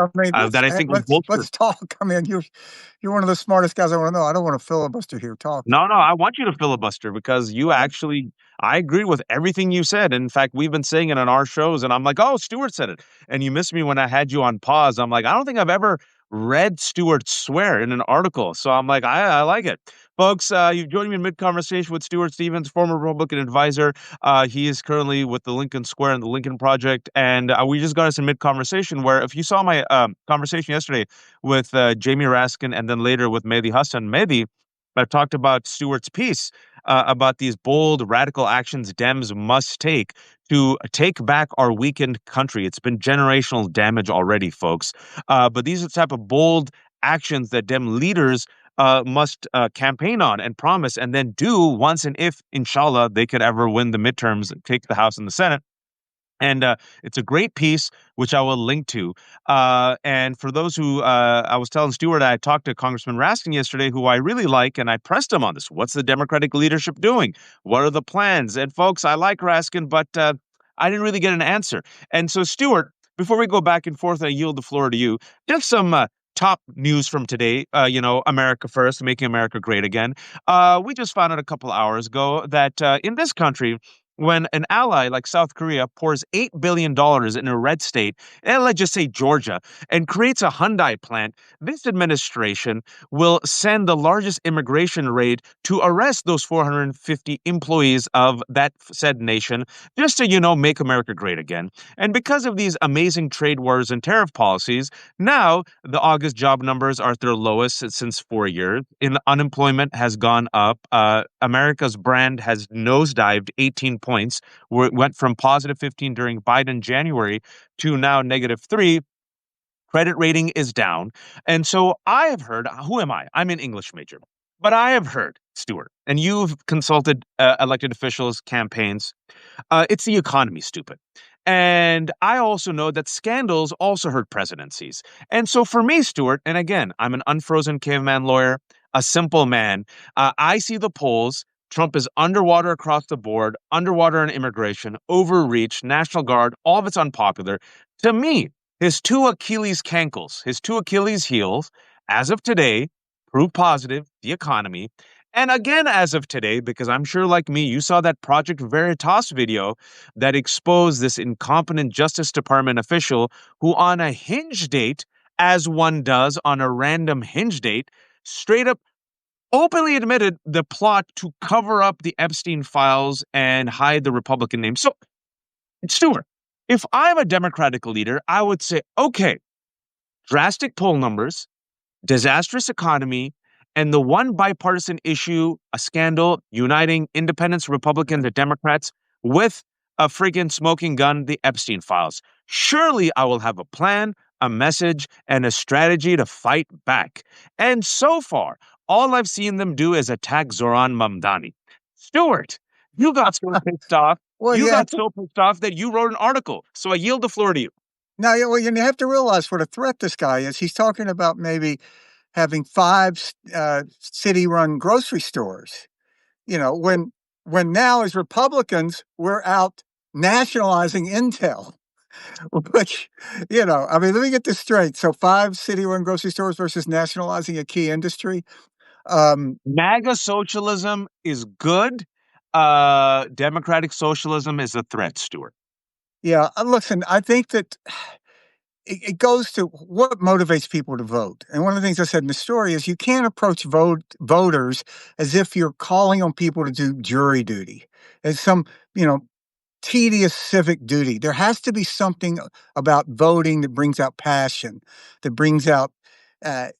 I mean, that I think will bolster. let's talk. I mean, you're one of the smartest guys I want to know. I don't want to filibuster here. Talk. No, no, I want you to filibuster because you actually, I agree with everything you said. In fact, we've been saying it on our shows, and I'm like, oh, Stuart said it. And you missed me when I had you on pause. I'm like, I don't think I've ever read Stuart swear in an article. So I'm like, I like it. Folks, you've joined me in mid conversation with Stuart Stevens, former Republican advisor. He is currently with the Lincoln Square and the Lincoln Project. And we just got us in mid conversation where if you saw my conversation yesterday with Jamie Raskin and then later with Mehdi Hassan, Mehdi, I talked about Stewart's piece about these bold, radical actions Dems must take to take back our weakened country. It's been generational damage already, folks. But these are the type of bold actions that Dem leaders must campaign on and promise and then do once and if, inshallah, they could ever win the midterms, take the House and the Senate. And it's a great piece, which I will link to. And for those who, I was telling Stuart, I talked to Congressman Raskin yesterday, who I really like, and I pressed him on this. What's the Democratic leadership doing? What are the plans? And folks, I like Raskin, but I didn't really get an answer. And so, Stuart, before we go back and forth, I yield the floor to you. Just some top news from today. America first, making America great again. We just found out a couple hours ago that in this country, when an ally like South Korea pours $8 billion in a red state, and let's just say Georgia, and creates a Hyundai plant, this administration will send the largest immigration raid to arrest those 450 employees of that said nation, just to, make America great again. And because of these amazing trade wars and tariff policies, now the August job numbers are at their lowest since 4 years. Unemployment has gone up. America's brand has nosedived 18 points, where it went from positive 15 during Biden January to now -3. Credit rating is down. And so I have heard, who am I? I'm an English major. But I have heard, Stuart, and you've consulted elected officials' campaigns. It's the economy, stupid. And I also know that scandals also hurt presidencies. And so for me, Stuart, and again, I'm an unfrozen caveman lawyer, a simple man. I see the polls. Trump is underwater across the board, underwater on immigration, overreach, National Guard, all of it's unpopular. To me, his two Achilles cankles, his two Achilles heels, as of today, prove positive, the economy. And again, as of today, because I'm sure like me, you saw that Project Veritas video that exposed this incompetent Justice Department official who on a hinge date, as one does on a random hinge date, straight up openly admitted the plot to cover up the Epstein files and hide the Republican name. So, Stuart, if I'm a Democratic leader, I would say, okay, drastic poll numbers, disastrous economy, and the one bipartisan issue, a scandal uniting independents, Republicans, and Democrats with a friggin' smoking gun, the Epstein files. Surely I will have a plan, a message, and a strategy to fight back. And so far, all I've seen them do is attack Zoran Mamdani. Stuart, you got so pissed off. Well, You yeah. got so pissed off that you wrote an article. So I yield the floor to you. Now, well, you have to realize what a threat this guy is. He's talking about maybe having 5 city-run grocery stores. When now as Republicans we're out nationalizing Intel, which I mean, let me get this straight. So 5 city-run grocery stores versus nationalizing a key industry. MAGA socialism is good. Democratic socialism is a threat, Stuart. Yeah, listen, I think that it goes to what motivates people to vote. And one of the things I said in the story is you can't approach voters as if you're calling on people to do jury duty as some, tedious civic duty. There has to be something about voting that brings out passion, that brings out a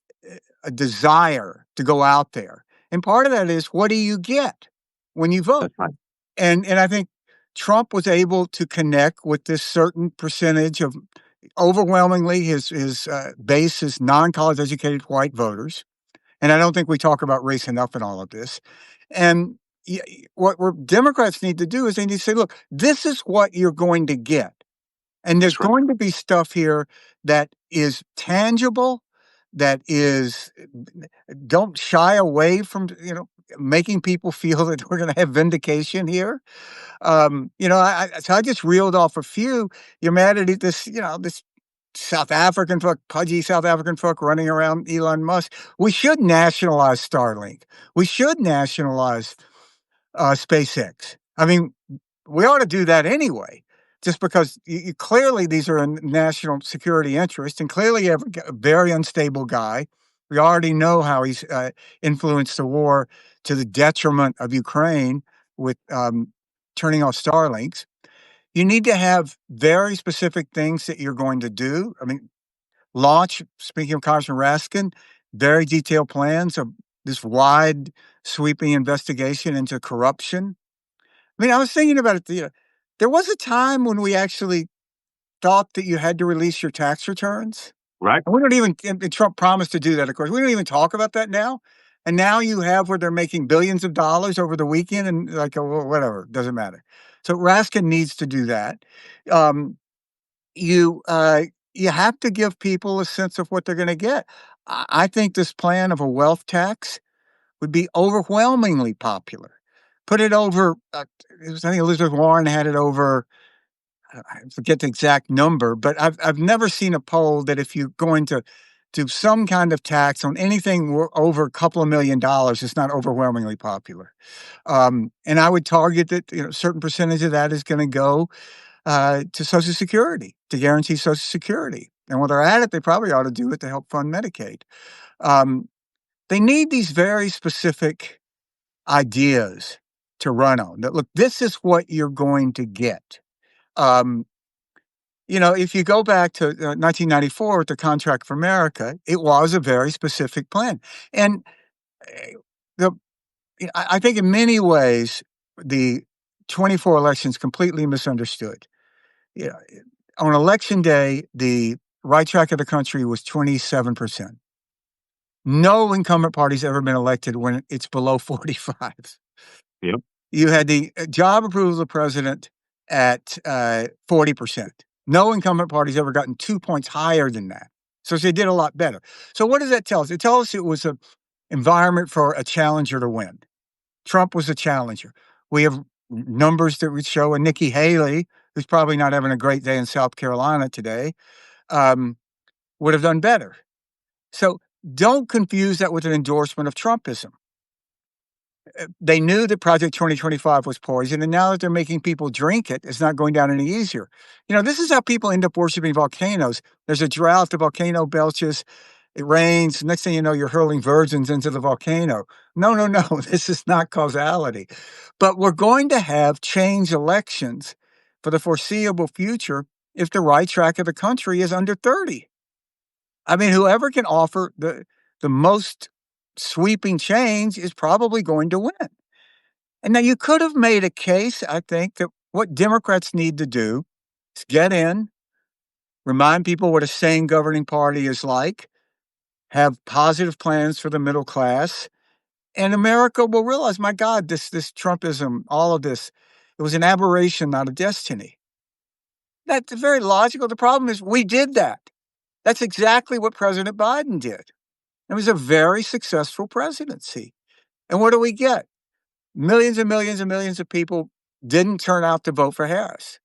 desire to go out there. And part of that is, what do you get when you vote? That's right. And I think Trump was able to connect with this certain percentage of, overwhelmingly, his base is non-college educated white voters. And I don't think we talk about race enough in all of this. And what Democrats need to do is they need to say, look, this is what you're going to get. And there's going to be stuff here that is tangible, that is, don't shy away from, making people feel that we're going to have vindication here. So I just reeled off a few. You're mad at this, this South African fuck, pudgy South African fuck running around Elon Musk. We should nationalize Starlink. We should nationalize SpaceX. I mean, we ought to do that anyway, just because clearly these are in national security interest, and clearly you have a very unstable guy. We already know how he's influenced the war to the detriment of Ukraine with turning off Starlinks. You need to have very specific things that you're going to do. I mean, launch, speaking of Congressman Raskin, very detailed plans of this wide sweeping investigation into corruption. I mean, I was thinking about it. There was a time when we actually thought that you had to release your tax returns. Right. And we don't even, and Trump promised to do that, of course. We don't even talk about that now. And now you have where they're making billions of dollars over the weekend and like, oh, well, whatever, doesn't matter. So Raskin needs to do that. Um, you have to give people a sense of what they're going to get. I think this plan of a wealth tax would be overwhelmingly popular. Put it over, I think Elizabeth Warren had it over, I forget the exact number, but I've never seen a poll that if you're going to do some kind of tax on anything over a couple of $1 million, it's not overwhelmingly popular. And I would target that, a certain percentage of that is going to go to Social Security, to guarantee Social Security. And while they're at it, they probably ought to do it to help fund Medicaid. They need these very specific ideas to run on. That, look, this is what you're going to get. If you go back to 1994 with the Contract for America, it was a very specific plan. And the I think in many ways, the 24 elections completely misunderstood. Yeah, on election day, the right track of the country was 27%. No incumbent party's ever been elected when it's below 45. Yep. You had the job approval of the president at 40%. No incumbent party's ever gotten 2 points higher than that. So they did a lot better. So what does that tell us? It tells us it was an environment for a challenger to win. Trump was a challenger. We have numbers that would show a Nikki Haley, who's probably not having a great day in South Carolina today, would have done better. So don't confuse that with an endorsement of Trumpism. They knew that Project 2025 was poison, and now that they're making people drink it, it's not going down any easier. This is how people end up worshiping volcanoes. There's a drought, the volcano belches, it rains. Next thing you know, you're hurling virgins into the volcano. No. This is not causality. But we're going to have change elections for the foreseeable future if the right track of the country is under 30. I mean, whoever can offer the most sweeping change is probably going to win. And now you could have made a case, I think, that what Democrats need to do is get in, remind people what a sane governing party is like, have positive plans for the middle class, and America will realize, my God, this Trumpism, all of this, it was an aberration, not a destiny. That's very logical. The problem is we did that. That's exactly what President Biden did. It was a very successful presidency. And what do we get? Millions and millions and millions of people didn't turn out to vote for Harris.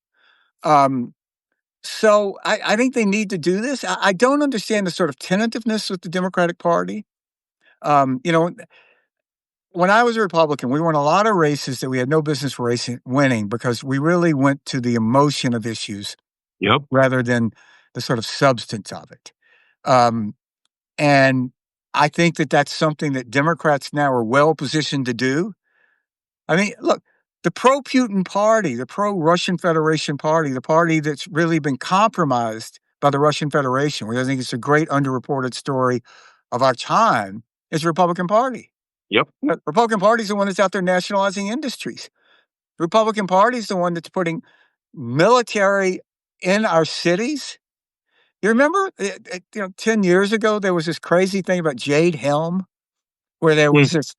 So I think they need to do this. I don't understand the sort of tentativeness with the Democratic Party. When I was a Republican, we won a lot of races that we had no business winning because we really went to the emotion of issues rather than the sort of substance of it. And I think that that's something that Democrats now are well positioned to do. I mean, look, the pro-Putin party, the pro-Russian Federation party, the party that's really been compromised by the Russian Federation, which I think is a great underreported story of our time, is the Republican Party. Yep. The Republican Party is the one that's out there nationalizing industries. The Republican Party is the one that's putting military in our cities. You remember, 10 years ago, there was this crazy thing about Jade Helm, where there was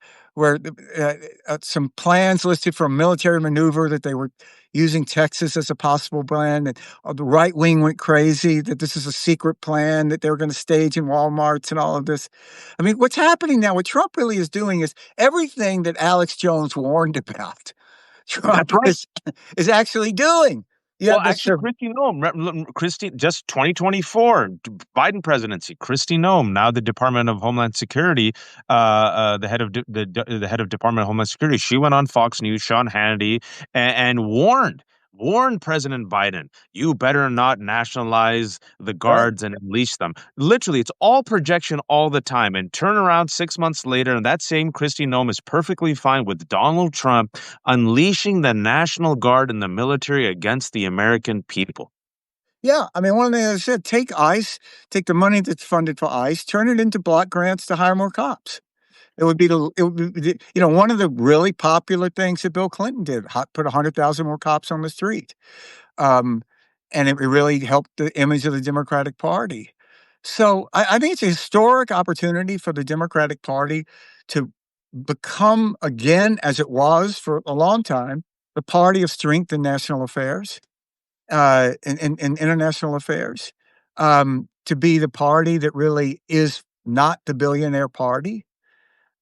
some plans listed for a military maneuver that they were using Texas as a possible plan. And the right wing went crazy that this is a secret plan that they were going to stage in Walmarts and all of this. I mean, what's happening now, what Trump really is doing is everything that Alex Jones warned about. Trump is actually doing. Yeah, Well, that's actually, true. Kristi Noem, Kristi, just 2024 Biden presidency. Kristi Noem, now the Department of Homeland Security, the head of the head of Department of Homeland Security. She went on Fox News, Sean Hannity, and warned President Biden, you better not nationalize the Right. guards and unleash them. Literally, it's all projection all the time. And turn around 6 months later, and that same Kristi Noem is perfectly fine with Donald Trump unleashing the National Guard and the military against the American people. Yeah, I mean, one thing I said, take ICE, take the money that's funded for ICE, turn it into block grants to hire more cops. It would be, one of the really popular things that Bill Clinton did, put 100,000 more cops on the street. Um, and it really helped the image of the Democratic Party. So I think it's a historic opportunity for the Democratic Party to become again, as it was for a long time, the party of strength in national affairs, in international affairs, to be the party that really is not the billionaire party.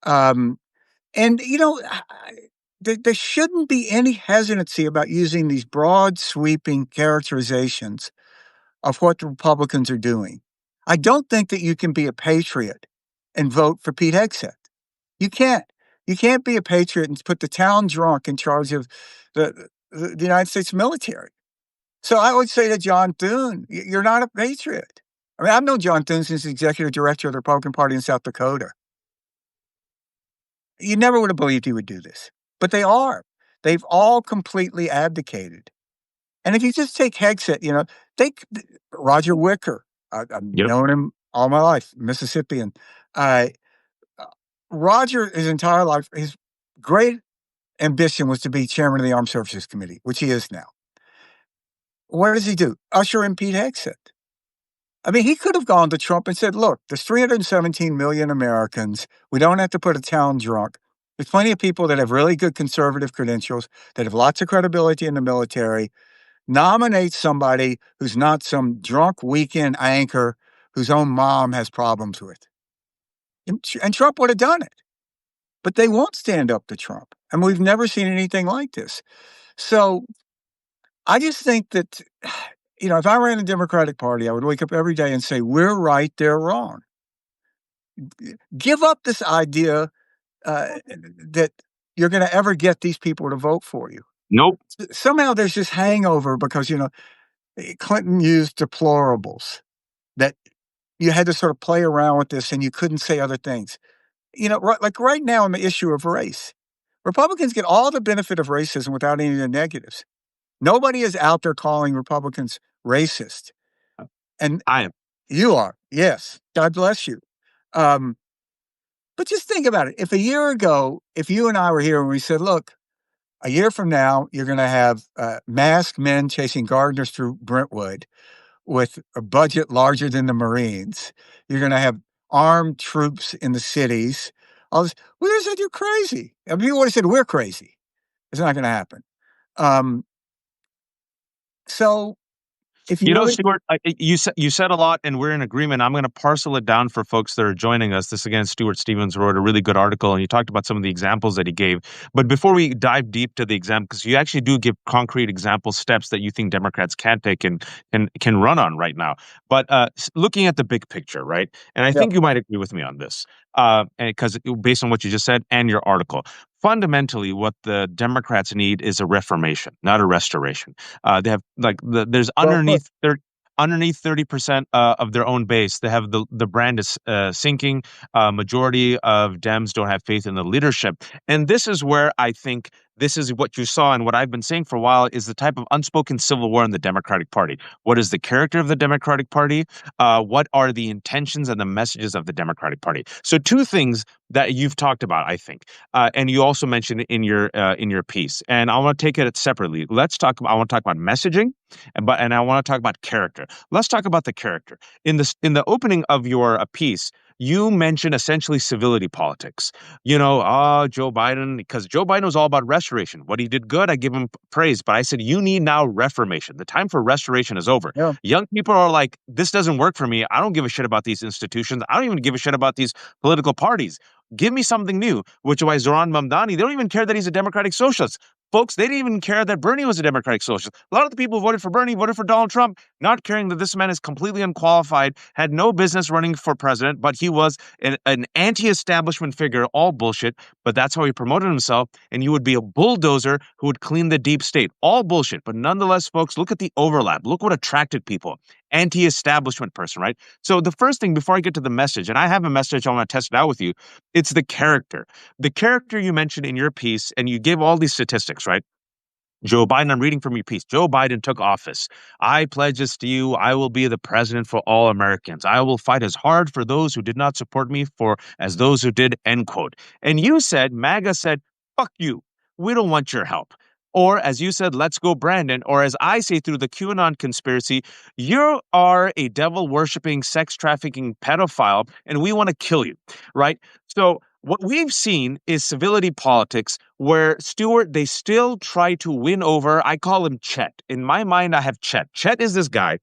Um, and, there shouldn't be any hesitancy about using these broad, sweeping characterizations of what the Republicans are doing. I don't think that you can be a patriot and vote for Pete Hegseth. You can't. You can't be a patriot and put the town drunk in charge of the United States military. So I would say to John Thune, you're not a patriot. I mean, I've known John Thune since the executive director of the Republican Party in South Dakota. You never would have believed he would do this, but they are. They've all completely abdicated. And if you just take Hegseth, take Roger Wicker. I've Yep. known him all my life, Mississippian. Uh, Roger, his entire life, his great ambition was to be chairman of the Armed Services Committee, which he is now. What does he do? Usher in Pete Hegseth. I mean, he could have gone to Trump and said, look, there's 317 million Americans. We don't have to put a town drunk. There's plenty of people that have really good conservative credentials, that have lots of credibility in the military. Nominate somebody who's not some drunk weekend anchor whose own mom has problems with. And Trump would have done it. But they won't stand up to Trump. And we've never seen anything like this. So I just think that, if I ran the Democratic Party, I would wake up every day and say, we're right, they're wrong. Give up this idea that you're going to ever get these people to vote for you. Nope. Somehow there's this hangover because, Clinton used deplorables that you had to sort of play around with this and you couldn't say other things. Like right now on the issue of race, Republicans get all the benefit of racism without any of the negatives. Nobody is out there calling Republicans racist. And I am. you are. Yes. God bless you. But just think about it. If a year ago, if you and I were here and we said, look, a year from now, you're going to have masked men chasing gardeners through Brentwood with a budget larger than the Marines. You're going to have armed troops in the cities. All this, we would have said, you're crazy. I mean, people would have said, we're crazy. It's not going to happen. So if you really, Stuart, you said a lot, and we're in agreement. I'm going to parcel it down for folks that are joining us. This again, Stuart Stevens wrote a really good article, and you talked about some of the examples that he gave. But before we dive deep to the example, because you actually do give concrete example steps that you think Democrats can take and can run on right now. But looking at the big picture, right? And I yeah, think you might agree with me on this, because based on what you just said and your article. Fundamentally, what the Democrats need is a reformation, not a restoration. They have there's well put. underneath 30% of their own base. They have the brand is sinking. Majority of Dems don't have faith in the leadership, and this is where I think this is what you saw and what I've been saying for a while is the type of unspoken civil war in the Democratic Party. What is the character of the Democratic Party? What are the intentions and the messages of the Democratic Party? So two things that you've talked about, I think, and you also mentioned it in your piece. And I want to take it separately. I want to talk about messaging, and I want to talk about character. Let's talk about the character. In the opening of your piece, you mentioned essentially civility politics. Joe Biden, because Joe Biden was all about restoration. What he did good, I give him praise. But I said, you need now reformation. The time for restoration is over. Yeah. Young people are like, this doesn't work for me. I don't give a shit about these institutions. I don't even give a shit about these political parties. Give me something new, which is why Zoran Mamdani, they don't even care that he's a democratic socialist. Folks, they didn't even care that Bernie was a Democratic socialist. A lot of the people who voted for Bernie voted for Donald Trump, not caring that this man is completely unqualified, had no business running for president, but he was an anti-establishment figure, all bullshit. But that's how he promoted himself, and he would be a bulldozer who would clean the deep state. All bullshit. But nonetheless, folks, look at the overlap. Look what attracted people. Anti-establishment person, right? So the first thing before I get to the message, and I have a message I want to test it out with you, it's the character. The character you mentioned in your piece, and you gave all these statistics, right? Joe Biden, I'm reading from your piece. Joe Biden took office. I pledge this to you. I will be the president for all Americans. I will fight as hard for those who did not support me for as those who did, end quote. And you said, MAGA said, fuck you. We don't want your help. Or as you said, let's go, Brandon. Or as I say through the QAnon conspiracy, you are a devil worshipping, sex trafficking pedophile, and we want to kill you, right? So what we've seen is civility politics where, Stuart, they still try to win over. I call him Chet. In my mind, I have Chet. Chet is this guy.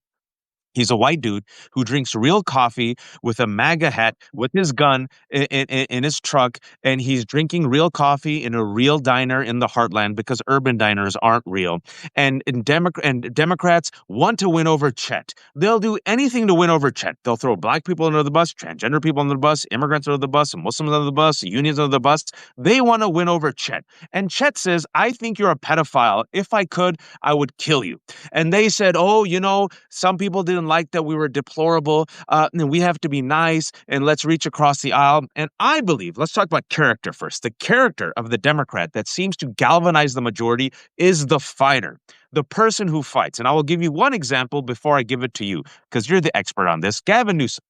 He's a white dude who drinks real coffee with a MAGA hat, with his gun in his truck, and he's drinking real coffee in a real diner in the heartland because urban diners aren't real. And Democrats want to win over Chet. They'll do anything to win over Chet. They'll throw black people under the bus, transgender people under the bus, immigrants under the bus, Muslims under the bus, unions under the bus. They want to win over Chet. And Chet says, I think you're a pedophile. If I could, I would kill you. And they said, oh, some people didn't like that we were deplorable, and we have to be nice, and let's reach across the aisle. And I believe, let's talk about character first. The character of the Democrat that seems to galvanize the majority is the fighter, the person who fights. And I will give you one example before I give it to you, because you're the expert on this. Gavin Newsom.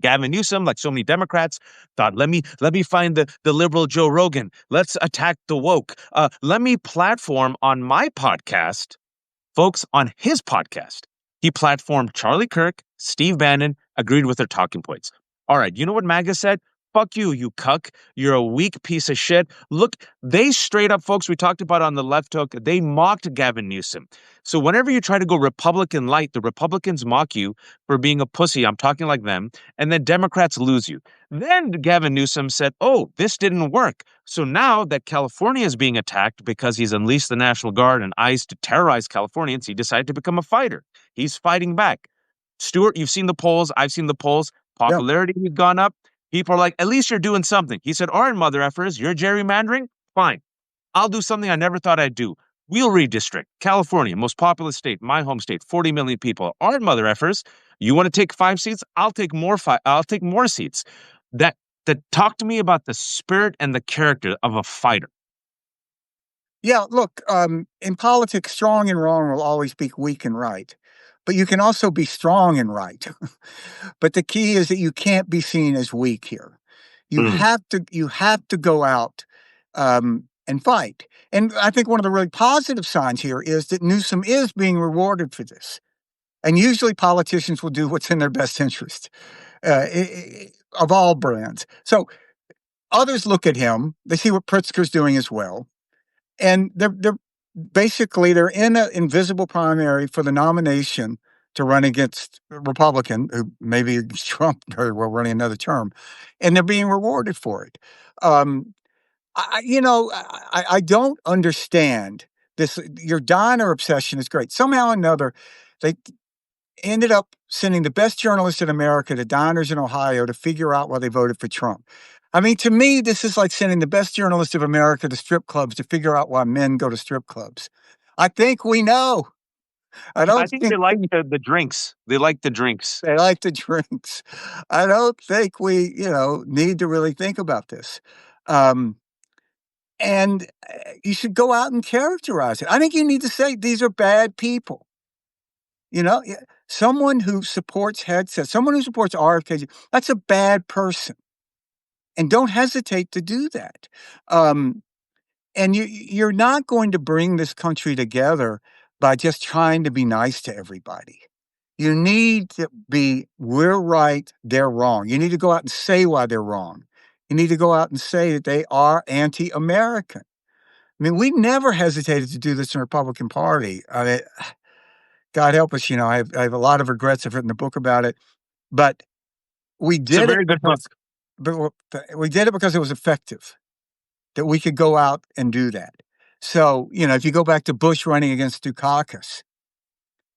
Gavin Newsom, like so many Democrats, thought, let me find the liberal Joe Rogan. Let's attack the woke. Let me platform on my podcast. Folks, on his podcast, he platformed Charlie Kirk, Steve Bannon, agreed with their talking points. All right, you know what MAGA said? Fuck you, you cuck. You're a weak piece of shit. Look, they straight up, folks, we talked about on the left hook, they mocked Gavin Newsom. So whenever you try to go Republican light, the Republicans mock you for being a pussy. I'm talking like them. And then Democrats lose you. Then Gavin Newsom said, oh, this didn't work. So now that California is being attacked because he's unleashed the National Guard and ICE to terrorize Californians, he decided to become a fighter. He's fighting back. Stuart, you've seen the polls. I've seen the polls. Yeah. Popularity has gone up. People are like, at least you're doing something. He said, all right, mother effers, you're gerrymandering? Fine. I'll do something I never thought I'd do. Wheel redistrict, California, most populous state, my home state, 40 million people. All right, mother effers, you want to take 5 seats? I'll take more seats. That talk to me about the spirit and the character of a fighter. Yeah, look, in politics, strong and wrong will always be weak and right. But you can also be strong and right. But the key is that you can't be seen as weak here. You have to go out and fight. And I think one of the really positive signs here is that Newsom is being rewarded for this. And usually politicians will do what's in their best interest of all brands. So others look at him, they see what Pritzker's doing as well. And they're basically they're in an invisible primary for the nomination to run against a Republican, who maybe Trump very well running another term, and they're being rewarded for it. I don't understand this. Your diner obsession is great. Somehow or another, they ended up sending the best journalists in America to diners in Ohio to figure out why they voted for Trump. I mean, to me, this is like sending the best journalists of America to strip clubs to figure out why men go to strip clubs. I think we know. I think they like the drinks. They like the drinks. They like the drinks. I don't think we, need to really think about this. And you should go out and characterize it. I think you need to say these are bad people. Someone who supports headsets, someone who supports RFK, that's a bad person. And don't hesitate to do that. And you're not going to bring this country together by just trying to be nice to everybody. You need to be, we're right, they're wrong. You need to go out and say why they're wrong. You need to go out and say that they are anti-American. I mean, we never hesitated to do this in the Republican Party. I mean, God help us, I have a lot of regrets. I've written a book about it. But we did it's a very good book. But we did it because it was effective, that we could go out and do that. So, if you go back to Bush running against Dukakis,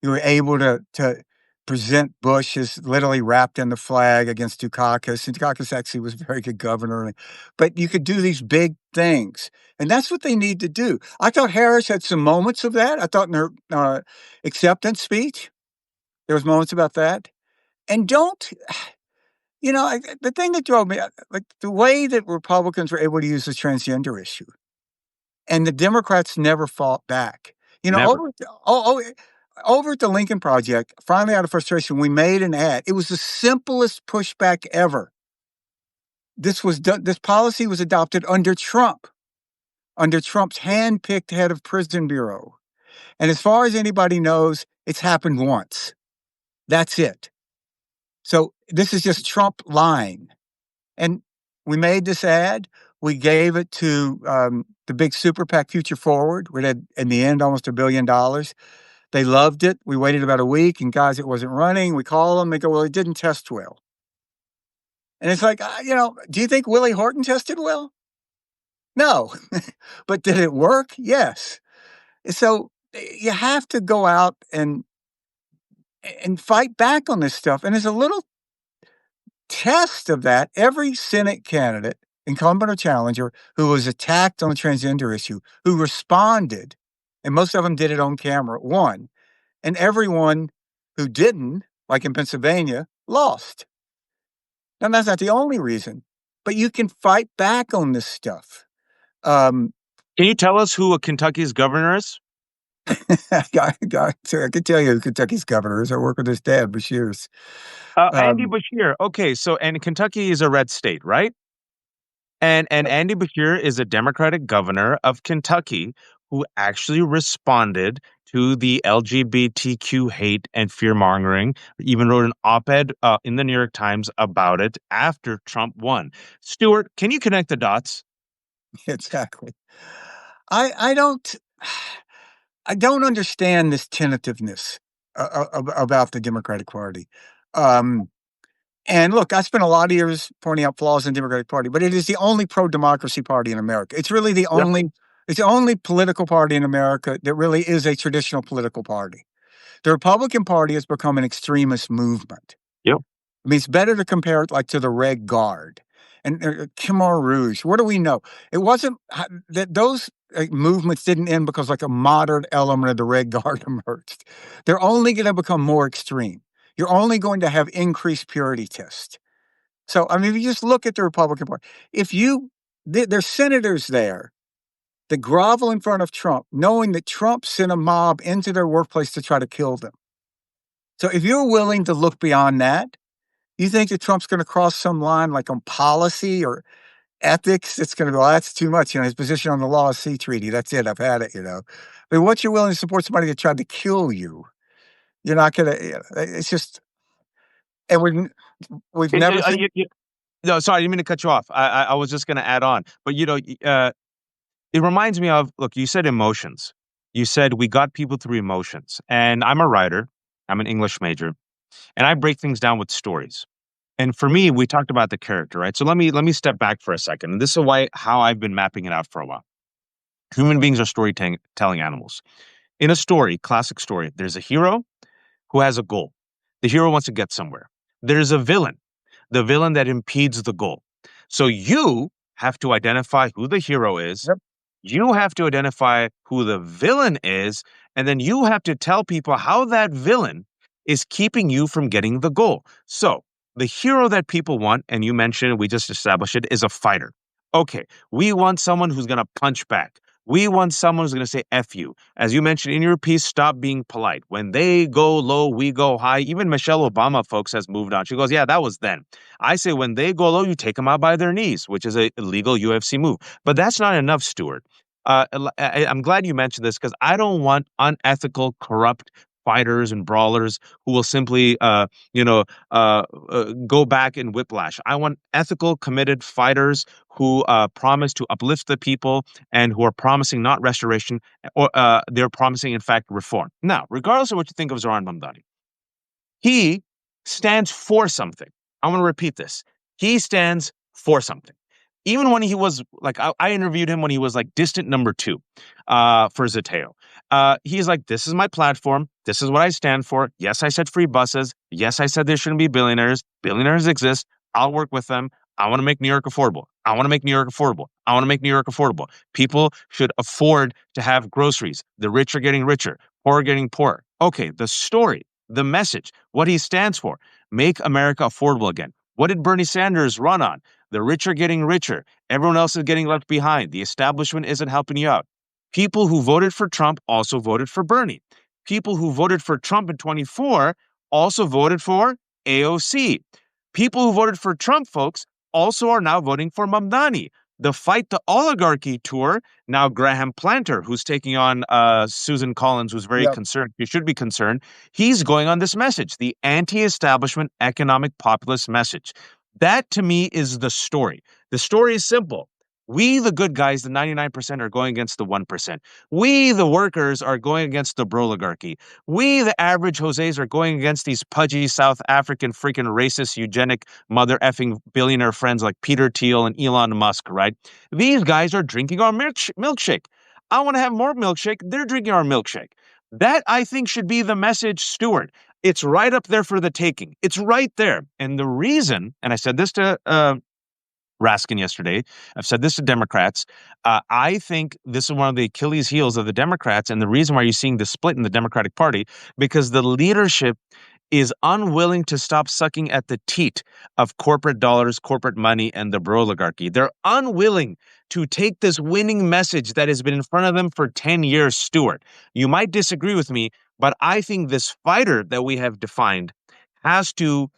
you were able to present Bush as literally wrapped in the flag against Dukakis, and Dukakis actually was a very good governor. But you could do these big things, and that's what they need to do. I thought Harris had some moments of that. I thought in her acceptance speech, there was moments about that. And don't, the thing that drove me, like the way that Republicans were able to use the transgender issue, and the Democrats never fought back. Never. Over at the Lincoln Project, finally out of frustration, we made an ad. It was the simplest pushback ever. This policy was adopted under Trump's hand-picked head of prison bureau. And as far as anybody knows, it's happened once. That's it. So this is just Trump lying. And we made this ad. We gave it to the big super PAC Future Forward. We had, in the end, almost $1 billion. They loved it. We waited about a week, and guys, it wasn't running. We call them. They go, well, it didn't test well. And it's like, do you think Willie Horton tested well? No. But did it work? Yes. So you have to go out and fight back on this stuff. And as a little test of that, every Senate candidate, incumbent or challenger, who was attacked on the transgender issue, who responded, and most of them did it on camera, won. And everyone who didn't, like in Pennsylvania, lost. Now, that's not the only reason, but you can fight back on this stuff. Can you tell us who Kentucky's governor is? I can tell you who Kentucky's governor is. I work with his dad, Bashir's. Andy Bashir. Okay, and Kentucky is a red state, right? And Andy Bashir is a Democratic governor of Kentucky who actually responded to the LGBTQ hate and fear-mongering, even wrote an op-ed in the New York Times about it after Trump won. Stuart, can you connect the dots? Exactly. I don't understand this tentativeness about the Democratic Party. And look, I spent a lot of years pointing out flaws in the Democratic Party, but it is the only pro-democracy party in America. It's really the only political party in America that really is a traditional political party. The Republican Party has become an extremist movement. Yep. I mean, it's better to compare it like to the Red Guard and Khmer Rouge. What do we know? It wasn't that those movements didn't end because like a moderate element of the Red Guard emerged. They're only going to become more extreme. You're only going to have increased purity tests. So, I mean, if you just look at the Republican Party, there's senators there that grovel in front of Trump, knowing that Trump sent a mob into their workplace to try to kill them. So if you're willing to look beyond that, you think that Trump's going to cross some line like on policy or ethics? It's going to be, well, that's too much. His position on the Law Sea Treaty, that's it. I've had it, But once you're willing to support somebody that tried to kill you, you're not going to, it's just, and we've never seen. No, sorry, I didn't mean to cut you off. I was just going to add on. But, it reminds me of, look, you said emotions. You said we got people through emotions. And I'm a writer. I'm an English major. And I break things down with stories. And for me, we talked about the character, right? So let me step back for a second. And this is how I've been mapping it out for a while. Human beings are storytelling animals. In a story, classic story, there's a hero who has a goal. The hero wants to get somewhere. There's a villain, the villain that impedes the goal. So you have to identify who the hero is. Yep. You have to identify who the villain is. And then you have to tell people how that villain is keeping you from getting the goal. So the hero that people want, and you mentioned, we just established it, is a fighter. Okay, we want someone who's going to punch back. We want someone who's going to say F you. As you mentioned in your piece, stop being polite. When they go low, we go high. Even Michelle Obama, folks, has moved on. She goes, yeah, that was then. I say when they go low, you take them out by their knees, which is a illegal UFC move. But that's not enough, Stuart. I'm glad you mentioned this because I don't want unethical, corrupt fighters and brawlers who will simply, go back in whiplash. I want ethical, committed fighters who promise to uplift the people and who are promising not restoration, or they're promising, in fact, reform. Now, regardless of what you think of Zoran Mamdani, he stands for something. I want to repeat this. He stands for something. even when he was like, I interviewed him when he was like distant number two for Zeteo. He's like, this is my platform. This is what I stand for. Yes, I said free buses. Yes, I said there shouldn't be billionaires. Billionaires exist. I'll work with them. I want to make New York affordable. I want to make New York affordable. I want to make New York affordable. People should afford to have groceries. The rich are getting richer, poor are getting poorer. Okay, the story, the message, what he stands for, make America affordable again. What did Bernie Sanders run on? The rich are getting richer. Everyone else is getting left behind. The establishment isn't helping you out. People who voted for Trump also voted for Bernie. People who voted for Trump in 24 also voted for AOC. People who voted for Trump, folks, also are now voting for Mamdani. The Fight the Oligarchy tour, now Graham Planter, who's taking on Susan Collins, who's very Yep. concerned. You should be concerned. He's going on this message, the anti-establishment economic populist message. That, to me, is the story. The story is simple. We, the good guys, the 99%, are going against the 1%. We, the workers, are going against the broligarchy. We, the average Jose's, are going against these pudgy South African freaking racist, eugenic, mother effing billionaire friends like Peter Thiel and Elon Musk, right? These guys are drinking our milkshake. I want to have more milkshake. They're drinking our milkshake. That, I think, should be the message, Stuart. It's right up there for the taking. It's right there. And the reason, and I said this to Raskin yesterday. I've said this to Democrats. I think this is one of the Achilles heels of the Democrats, and the reason why you're seeing the split in the Democratic Party, because the leadership is unwilling to stop sucking at the teat of corporate dollars, corporate money, and the oligarchy. They're unwilling to take this winning message that has been in front of them for 10 years, Stuart. You might disagree with me, but I think this fighter that we have defined has to,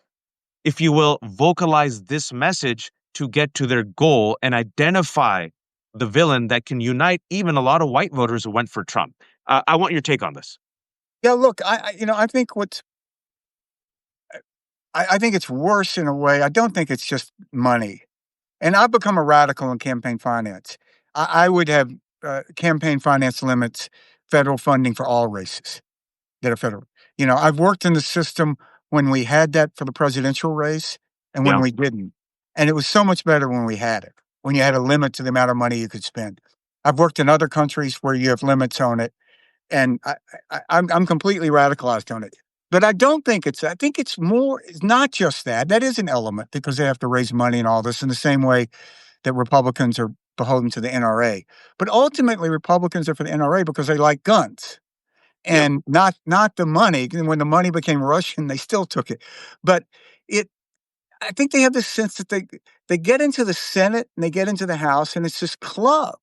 if you will, vocalize this message to get to their goal and identify the villain that can unite even a lot of white voters who went for Trump. I want your take on this. Yeah, look, I think I think it's worse in a way. I don't think it's just money. And I've become a radical in campaign finance. I would have campaign finance limits, federal funding for all races that are federal. I've worked in the system when we had that for the presidential race and when Yeah. we didn't. And it was so much better when we had it, when you had a limit to the amount of money you could spend. I've worked in other countries where you have limits on it, and I'm completely radicalized on it. But I don't think I think it's more, it's not just that. That is an element because they have to raise money and all this in the same way that Republicans are beholden to the NRA. But ultimately, Republicans are for the NRA because they like guns Yep. and not the money. And when the money became Russian, they still took it. But it, I think they have this sense that they get into the Senate and they get into the House, and it's this club,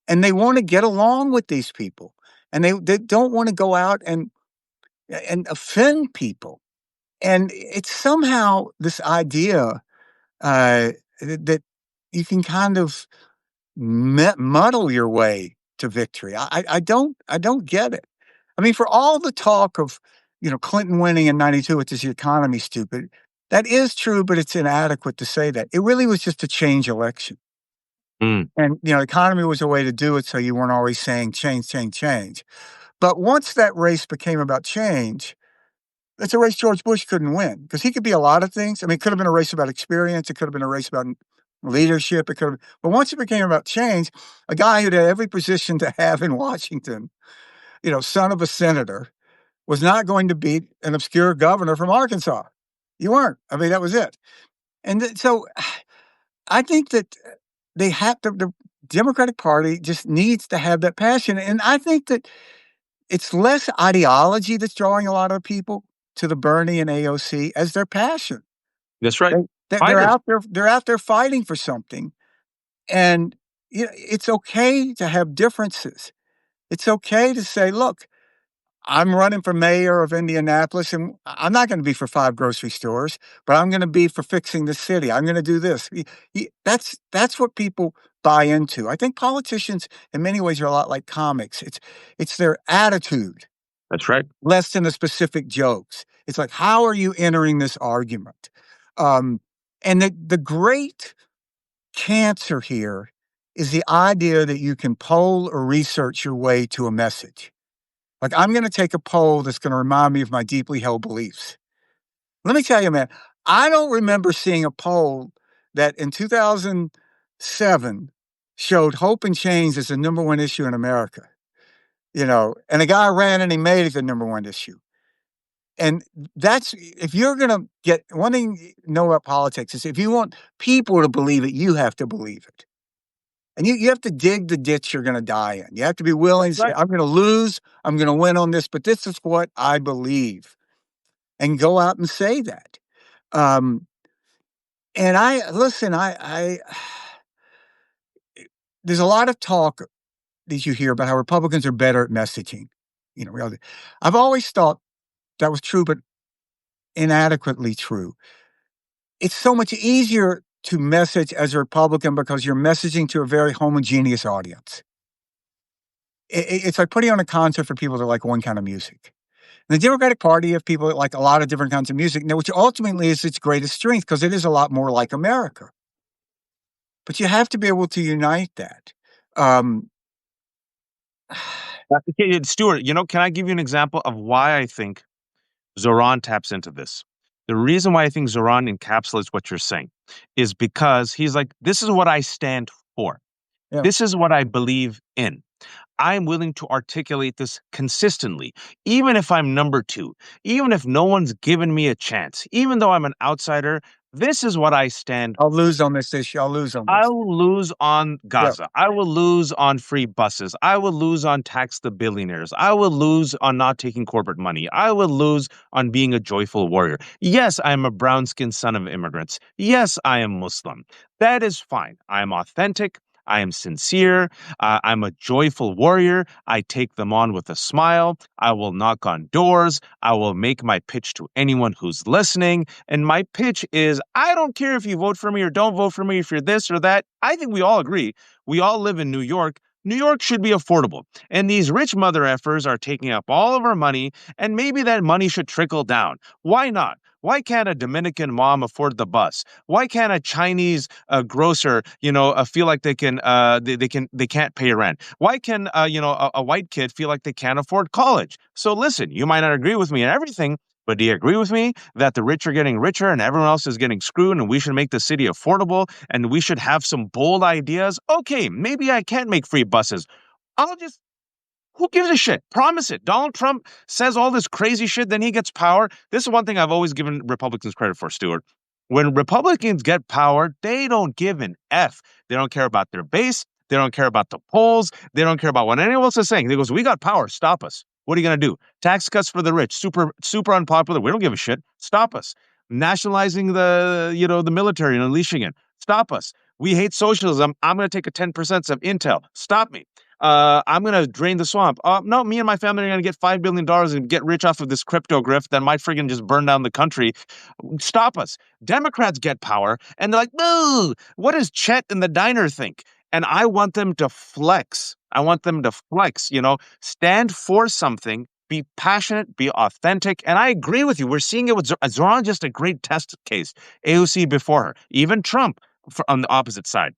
and they want to get along with these people, and they don't want to go out and offend people. And it's somehow this idea that you can kind of muddle your way to victory. I don't get it. I mean, for all the talk of Clinton winning in '92, it's the economy stupid. That is true, but it's inadequate to say that. It really was just a change election. Mm, And economy was a way to do it so you weren't always saying change, change, change. But once that race became about change, it's a race George Bush couldn't win because he could be a lot of things. I mean, it could have been a race about experience. It could have been a race about leadership. It could have, but once it became about change, a guy who had every position to have in Washington, son of a senator, was not going to beat an obscure governor from Arkansas. You weren't. I mean, that was it. And so I think that they have to, the Democratic Party just needs to have that passion. And I think that it's less ideology that's drawing a lot of people to the Bernie and AOC as their passion. that's right. They're Fighters. out there fighting for something. And it's okay to have differences. It's okay to say, look, I'm running for mayor of Indianapolis, and I'm not going to be for 5 grocery stores, but I'm going to be for fixing the city. I'm going to do this. That's what people buy into. I think politicians, in many ways, are a lot like comics. It's their attitude, That's right. less than the specific jokes. It's like, how are you entering this argument? Um, and the great cancer here is the idea that you can poll or research your way to a message. Like, I'm going to take a poll that's going to remind me of my deeply held beliefs. Let me tell you, man, I don't remember seeing a poll that in 2000, 7 showed hope and change as the number one issue in America, and a guy ran and he made it the number one issue. And that's if you're going to get one thing you know about politics is if you want people to believe it, you have to believe it. And you have to dig the ditch you're going to die in. You have to be willing to say, Right. I'm going to lose, I'm going to win on this, but this is what I believe. And go out and say that. Um, and I listen, I there's a lot of talk that you hear about how Republicans are better at messaging. Really. I've always thought that was true, but inadequately true. It's so much easier to message as a Republican because you're messaging to a very homogeneous audience. It's like putting on a concert for people that like one kind of music. The Democratic Party have people that like a lot of different kinds of music, now, which ultimately is its greatest strength because it is a lot more like America. But you have to be able to unite that. Um, Okay, Stuart, can I give you an example of why I think Zoran taps into this? The reason why I think Zoran encapsulates what you're saying is because he's like, this is what I stand for. yeah, This is what I believe in. I'm willing to articulate this consistently, even if I'm number two, even if no one's given me a chance, even though I'm an outsider. This is what I stand. I'll lose on this issue. I'll lose on I this. will lose on Yeah, Gaza. I will lose on free buses. I will lose on tax the billionaires. I will lose on not taking corporate money. I will lose on being a joyful warrior. Yes, I am a brown skinned son of immigrants. Yes, I am Muslim. That is fine. I am authentic. I am sincere. I'm a joyful warrior. I take them on with a smile. I will knock on doors. I will make my pitch to anyone who's listening. And my pitch is I don't care if you vote for me or don't vote for me, if you're this or that. I think we all agree. We all live in New York. New York should be affordable. And these rich mother effers are taking up all of our money, and maybe that money should trickle down. Why not? Why can't a Dominican mom afford the bus? Why can't a Chinese grocer, feel like they can't pay rent? Why can a white kid feel like they can't afford college? So listen, you might not agree with me and everything, but do you agree with me that the rich are getting richer and everyone else is getting screwed and we should make the city affordable and we should have some bold ideas? Okay, maybe I can't make free buses. I'll just who gives a shit? Promise it. Donald Trump says all this crazy shit, then he gets power. This is one thing I've always given Republicans credit for, Stuart. When Republicans get power, they don't give an F. They don't care about their base. They don't care about the polls. They don't care about what anyone else is saying. They goes, we got power. Stop us. What are you going to do? Tax cuts for the rich. Super, super unpopular. We don't give a shit. Stop us. Nationalizing the military and unleashing it. Stop us. We hate socialism. I'm going to take a 10% of Intel. Stop me. I'm going to drain the swamp. No, me and my family are going to get $5 billion and get rich off of this crypto grift that might friggin' just burn down the country. Stop us. Democrats get power and they're like, boo, what does Chet in the diner think? And I want them to flex. I want them to flex, stand for something, be passionate, be authentic. And I agree with you. We're seeing it with Zoran, just a great test case. AOC before her, even Trump on the opposite side.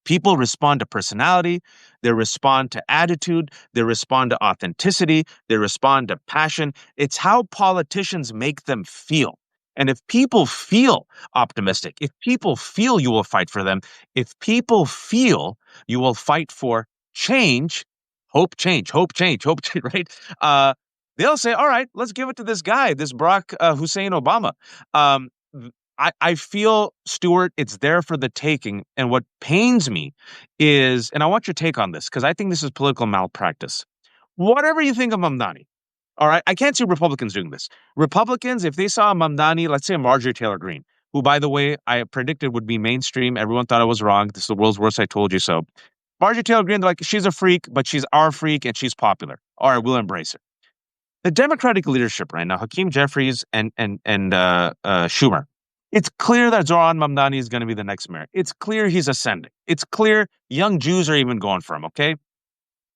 People respond to personality, they respond to attitude, they respond to authenticity, they respond to passion. It's how politicians make them feel. And if people feel optimistic, if people feel you will fight for them, if people feel you will fight for change, hope, change, hope, change, hope, change, right? They'll say, all right, let's give it to this guy, this Barack Hussein Obama. Um, I feel, Stuart, it's there for the taking. And what pains me is, and I want your take on this, because I think this is political malpractice. Whatever you think of Mamdani, all right, I can't see Republicans doing this. Republicans, if they saw a Mamdani, let's say a Marjorie Taylor Greene, who, by the way, I predicted would be mainstream. Everyone thought I was wrong. This is the world's worst. I told you so. Marjorie Taylor Greene, they're like, she's a freak, but she's our freak and she's popular. All right, we'll embrace her. The Democratic leadership right now, Hakeem Jeffries and Schumer, it's clear that Zoran Mamdani is going to be the next mayor. It's clear he's ascending. It's clear young Jews are even going for him, okay?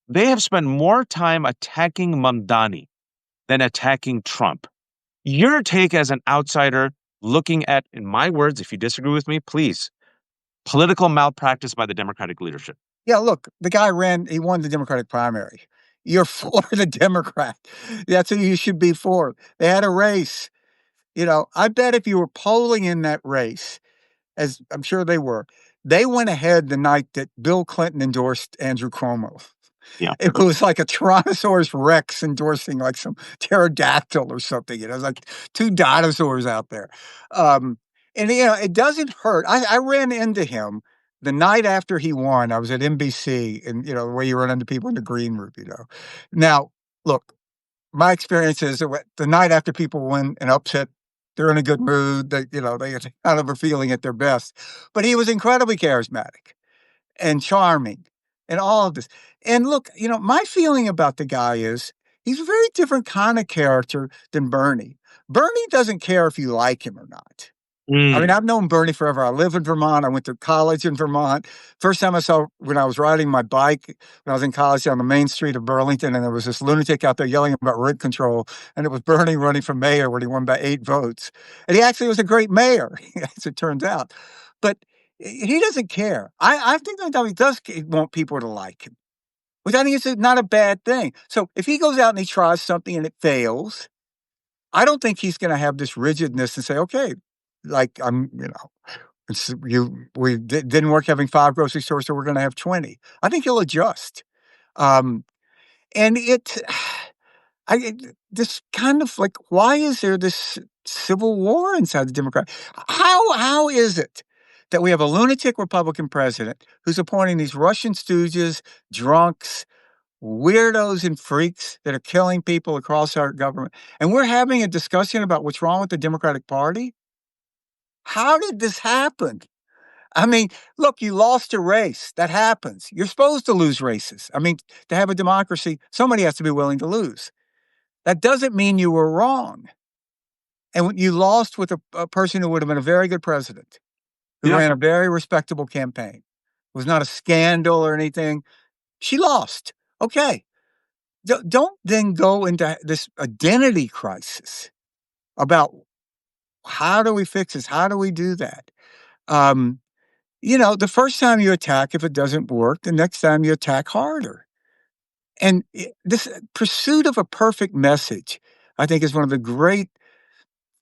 They have spent more time attacking Mamdani than attacking Trump. Your take as an outsider looking at, in my words, if you disagree with me, please, political malpractice by the Democratic leadership. Yeah, look, the guy he won the Democratic primary. You're for the Democrat. That's who you should be for. They had a race. I bet if you were polling in that race, as I'm sure they were, They went ahead the night that Bill Clinton endorsed Andrew Cuomo. Yeah. It was like a Tyrannosaurus Rex endorsing like some pterodactyl or something. You know, it's like two dinosaurs out there. And it doesn't hurt. I ran into him the night after he won. I was at NBC, and the way you run into people in the green room. Now, look, my experience is that the night after people win an upset, they're in a good mood. They kind of are feeling at their best. But he was incredibly charismatic and charming and all of this. And look, my feeling about the guy is he's a very different kind of character than Bernie. Bernie doesn't care if you like him or not. I mean, Mm. I've known Bernie forever. I live in Vermont. I went to college in Vermont. First time I saw when I was riding my bike when I was in college down the main street of Burlington, and there was this lunatic out there yelling about rent control, and it was Bernie running for mayor when he won by 8 votes. And he actually was a great mayor, as it turns out. But he doesn't care. I think that he does want people to like him, which I think is not a bad thing. So if he goes out and he tries something and it fails, I don't think he's going to have this rigidness and say, okay, like didn't work having 5 grocery stores, so we're going to have 20. I think he'll adjust. Um, and this kind of like, why is there this civil war inside the Democrat? How is it that we have a lunatic Republican president who's appointing these Russian stooges, drunks, weirdos and freaks that are killing people across our government, and we're having a discussion about what's wrong with the Democratic Party? How did this happen? I mean, look, you lost a race. That happens. You're supposed to lose races. I mean, to have a democracy, somebody has to be willing to lose. That doesn't mean you were wrong. And you lost with a person who would have been a very good president, who Yeah. ran a very respectable campaign. It was not a scandal or anything. She lost. Okay. Don't then go into this identity crisis about how do we fix this? How do we do that? The first time you attack, if it doesn't work, the next time you attack harder. And this pursuit of a perfect message, I think, is one of the great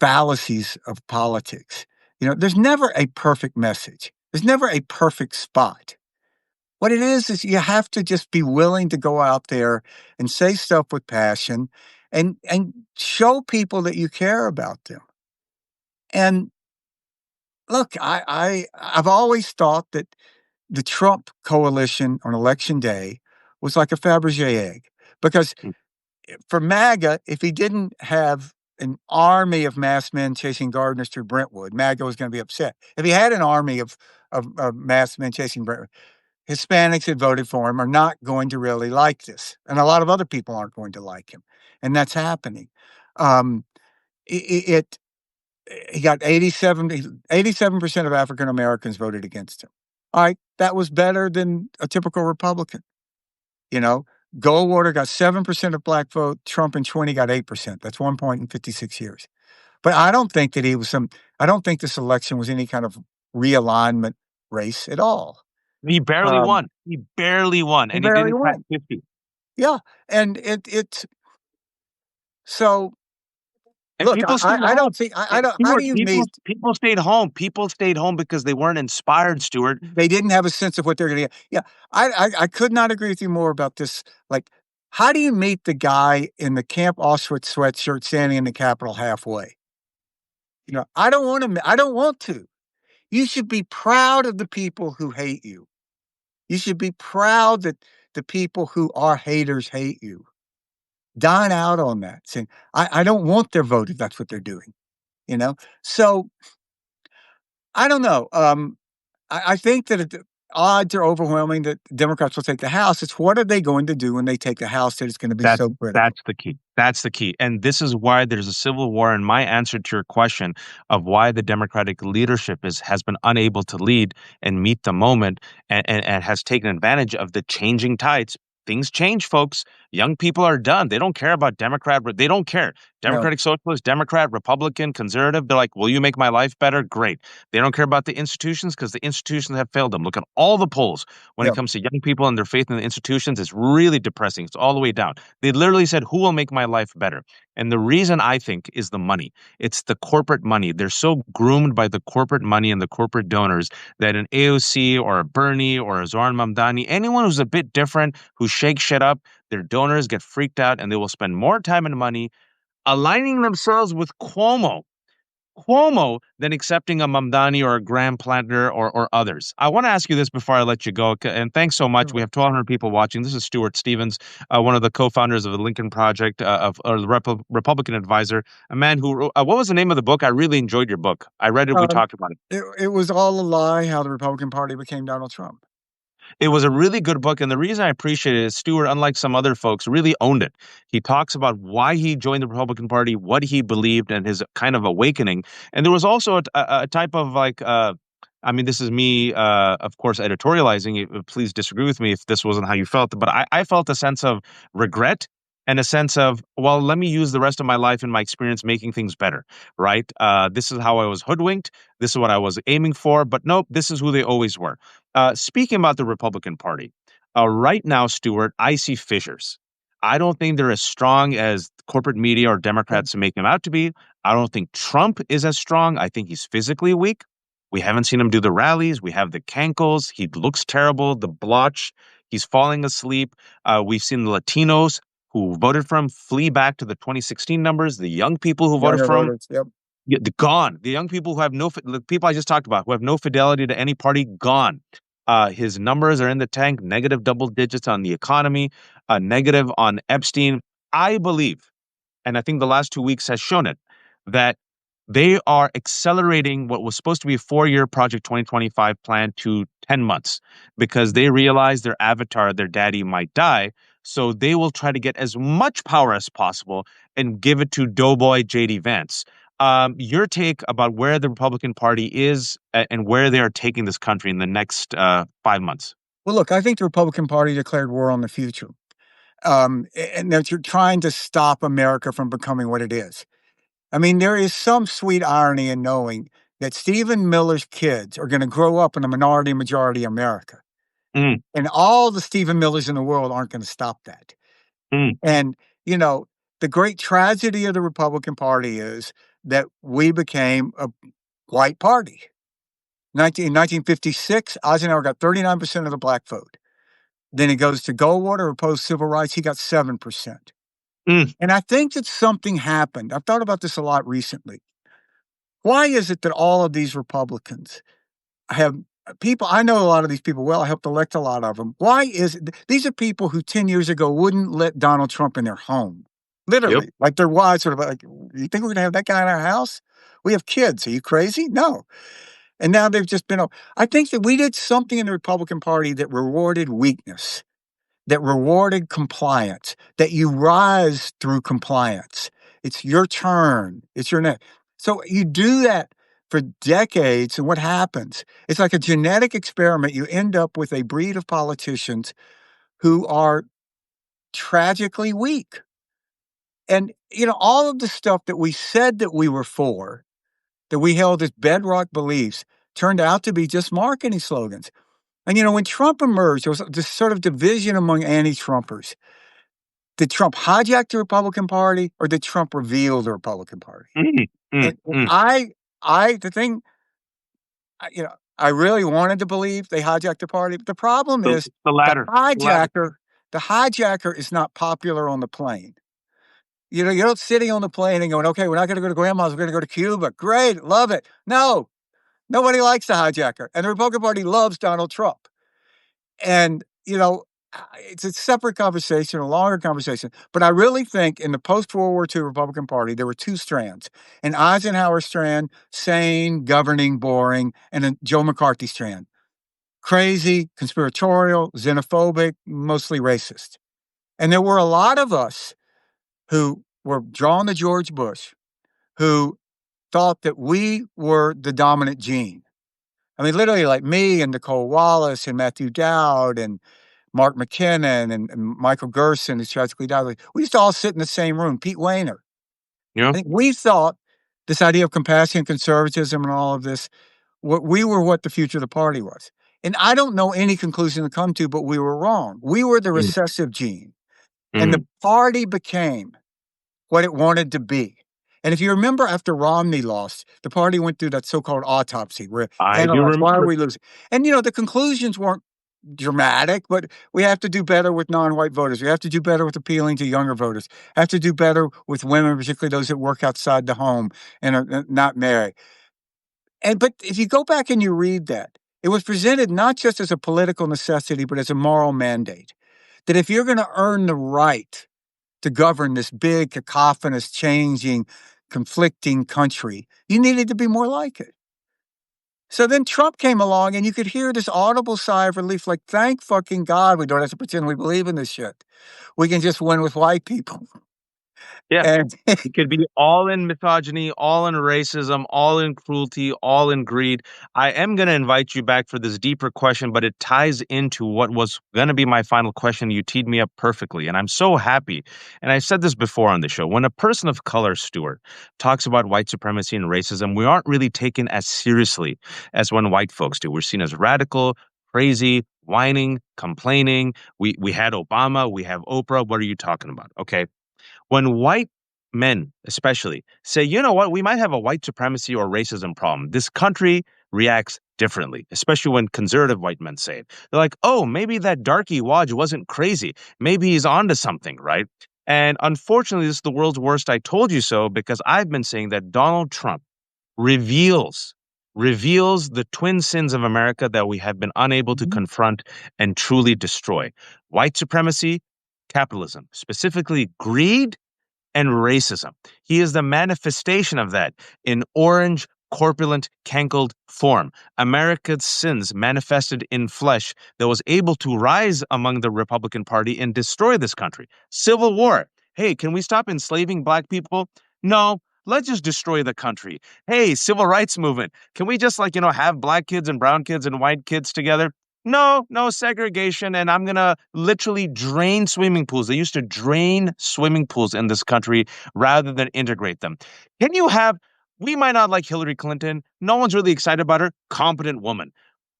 fallacies of politics. There's never a perfect message. There's never a perfect spot. What it is you have to just be willing to go out there and say stuff with passion and show people that you care about them. And look, I've always thought that the Trump coalition on election day was like a Fabergé egg because Mm. for MAGA, if he didn't have an army of masked men chasing gardeners through Brentwood, MAGA was going to be upset. If he had an army of masked men chasing Brentwood, Hispanics that voted for him are not going to really like this. And a lot of other people aren't going to like him. And that's happening. Um, it, he got 87% of African Americans voted against him. All right. That was better than a typical Republican. Goldwater got 7% of black vote. Trump in 20 got 8%. That's 1 point in 56 years. But I don't think that I don't think this election was any kind of realignment race at all. He barely Um, won. He barely won, he and he barely didn't crack won. 50. Yeah. And so And look, people stayed I home. don't think, I And don't, how do Stuart, you people meet, people stayed home. People stayed home because they weren't inspired, Stuart. they didn't have a sense of what they're going to get. Yeah. I could not agree with you more about this. Like, how do you meet the guy in the Camp Auschwitz sweatshirt standing in the Capitol halfway? I don't want to, I don't want to. You should be proud of the people who hate you. You should be proud that the people who are haters hate you. Dine out on that. Saying, I don't want their vote if that's what they're doing. So I don't know. I think that the odds are overwhelming that Democrats will take the House. It's what are they going to do when they take the House that is going to be That's so critical. that's the key. That's the key. And this is why there's a civil war. And my answer to your question of why the Democratic leadership has been unable to lead and meet the moment and has taken advantage of the changing tides. Things change, folks. Young people are done. They don't care about Democrat. They don't care. No, Democratic Socialist, Democrat, Republican, Conservative. They're like, will you make my life better? Great. They don't care about the institutions because the institutions have failed them. Look at all the polls when it yeah. comes to young people and their faith in the institutions. It's really depressing. It's all the way down. They literally said, who will make my life better? And the reason I think is the money. It's the corporate money. They're so groomed by the corporate money and the corporate donors that an AOC or a Bernie or a Zoran Mamdani, anyone who's a bit different, who shakes shit up, their donors get freaked out and they will spend more time and money aligning themselves with Cuomo than accepting a Mamdani or a Graham Planter or others. I want to ask you this before I let you go, and thanks so much. We have 1,200 people watching. This is Stuart Stevens, one of the co-founders of the Lincoln Project, or the Republican advisor, a man who wrote, what was the name of the book? I really enjoyed your book. I read it. We Um, talked about it. it was all a lie how the Republican Party became Donald Trump. It was a really good book, and the reason I appreciate it is Stewart, unlike some other folks, really owned it. He talks about why he joined the Republican Party, what he believed, and his kind of awakening. And there was also a type of like, I mean, this is me, of course, editorializing. Please disagree with me if this wasn't how you felt, but I felt a sense of regret and a sense of, well, let me use the rest of my life and my experience making things better, right? This is how I was hoodwinked. This is what I was aiming for, but nope, this is who they always were. Speaking about the Republican Party, right now, Stuart, I see fissures. I don't think they're as strong as corporate media or Democrats make him out to be. I don't think Trump is as strong. I think he's physically weak. We haven't seen him do the rallies. We have the cankles. He looks terrible. The blotch. He's falling asleep. We've seen the Latinos who voted for him flee back to the 2016 numbers. The young people who voted Younger for him, voters. Yep. yeah, gone. The young people who have the people I just talked about who have no fidelity to any party, gone. His numbers are in the tank, negative double digits on the economy, negative on Epstein. I believe, and I think the last 2 weeks has shown it, that they are accelerating what was supposed to be a 4-year Project 2025 plan to 10 months because they realize their avatar, their daddy, might die. So they will try to get as much power as possible and give it to doughboy JD Vance. Your take about where the Republican Party is and where they are taking this country in the next 5 months? Well, look, I think the Republican Party declared war on the future. And that you're trying to stop America from becoming what it is. I mean, there is some sweet irony in knowing that Stephen Miller's kids are going to grow up in a minority majority America. Mm, And all the Stephen Millers in the world aren't going to stop that. mm, And, you know, the great tragedy of the Republican Party is that we became a white party. In 1956, Eisenhower got 39% of the black vote. Then it goes to Goldwater, opposed civil rights. He got 7%. mm. And I think that something happened. I've thought about this a lot recently. Why is it that all of these Republicans have people? I know a lot of these people well. I helped elect a lot of them. Why is it? These are people who 10 years ago wouldn't let Donald Trump in their home. Yep. Literally, like their wives sort of like, you think we're going to have that guy in our house? We have kids. Are you crazy? No. And now they've just been. I think that we did something in the Republican Party that rewarded weakness, that rewarded compliance, that you rise through compliance. It's your turn. It's your next. So you do that for decades, and what happens? It's like a genetic experiment. You end up with a breed of politicians who are tragically weak. And, all of the stuff that we said that we were for, that we held as bedrock beliefs, turned out to be just marketing slogans. And, when Trump emerged, there was this sort of division among anti-Trumpers. Did Trump hijack the Republican Party or did Trump reveal the Republican Party? Mm, mm, And mm. the thing, I really wanted to believe they hijacked the party. But the problem The, is the the latter. The latter. hijacker is not popular on the plane. You're not sitting on the plane and going, okay, we're not going to go to grandma's. We're going to go to Cuba. Great. Love it. No, nobody likes the hijacker. And the Republican Party loves Donald Trump. And, it's a separate conversation, a longer conversation. But I really think in the post-World War II Republican Party, there were two strands. An Eisenhower strand, sane, governing, boring, and a Joe McCarthy strand. Crazy, conspiratorial, xenophobic, mostly racist. And there were a lot of us who were drawn to George Bush, who thought that we were the dominant gene. I mean, literally like me and Nicole Wallace and Matthew Dowd and Mark McKinnon and Michael Gerson, who tragically died. We used to all sit in the same room. Pete Wayner. Yeah. I think we thought this idea of compassion, conservatism, and all of this, we were what the future of the party was. And I don't know any conclusion to come to, but we were wrong. We were the Mm, recessive gene, and mhm. the party became what it wanted to be. And if you remember, after Romney lost, the party went through that so-called autopsy where I do analyzed why are remember. we losing. And the conclusions weren't dramatic, but we have to do better with non-white voters. We have to do better with appealing to younger voters. Have to do better with women, particularly those that work outside the home and are not married. But if you go back and you read that, it was presented not just as a political necessity, but as a moral mandate. That if you're going to earn the right to govern this big, cacophonous, changing, conflicting country, you needed to be more like it. So then Trump came along, and you could hear this audible sigh of relief, like, thank fucking God we don't have to pretend we believe in this shit. We can just win with white people. Yeah. And It could be all in misogyny, all in racism, all in cruelty, all in greed. I am going to invite you back for this deeper question, but it ties into what was going to be my final question. You teed me up perfectly, and I'm so happy. And I said this before on the show. When a person of color, Stuart, talks about white supremacy and racism, we aren't really taken as seriously as when white folks do. We're seen as radical, crazy, whining, complaining. We had Obama, we have Oprah. What are you talking about? Okay. When white men, especially, say, you know what, we might have a white supremacy or racism problem, this country reacts differently, especially when conservative white men say it. They're like, oh, maybe that darky Waj wasn't crazy. Maybe he's onto something, right? And unfortunately, this is the world's worst I told you so, because I've been saying that Donald Trump reveals reveals the twin sins of America that we have been unable to confront and truly destroy. White supremacy, capitalism, specifically greed and racism. He is the manifestation of that in orange, corpulent, cankled form. America's sins manifested in flesh that was able to rise among the Republican Party and destroy this country. Civil war. Hey, can we stop enslaving black people? No. Let's just destroy the country. Hey, civil rights movement. Can we just have black kids and brown kids and white kids together? No, no segregation, and I'm gonna literally drain swimming pools. They used to drain swimming pools in this country rather than integrate them. Can you have, we might not like Hillary Clinton. No one's really excited about her. Competent woman,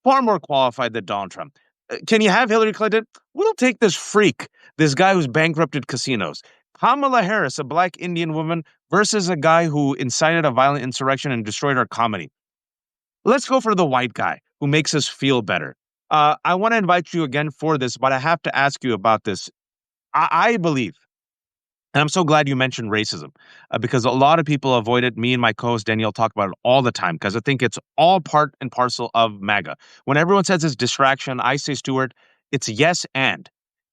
far more qualified than Donald Trump. Can you have Hillary Clinton? We'll take this freak, this guy who's bankrupted casinos. Kamala Harris, a black Indian woman, versus a guy who incited a violent insurrection and destroyed our comedy. Let's go for the white guy who makes us feel better. I want to invite you again for this, but I have to ask you about this. I believe, and I'm so glad you mentioned racism, because a lot of people avoid it. Me and my co-host Danielle talk about it all the time because I think it's all part and parcel of MAGA. When everyone says it's distraction, I say, Stuart, it's yes and.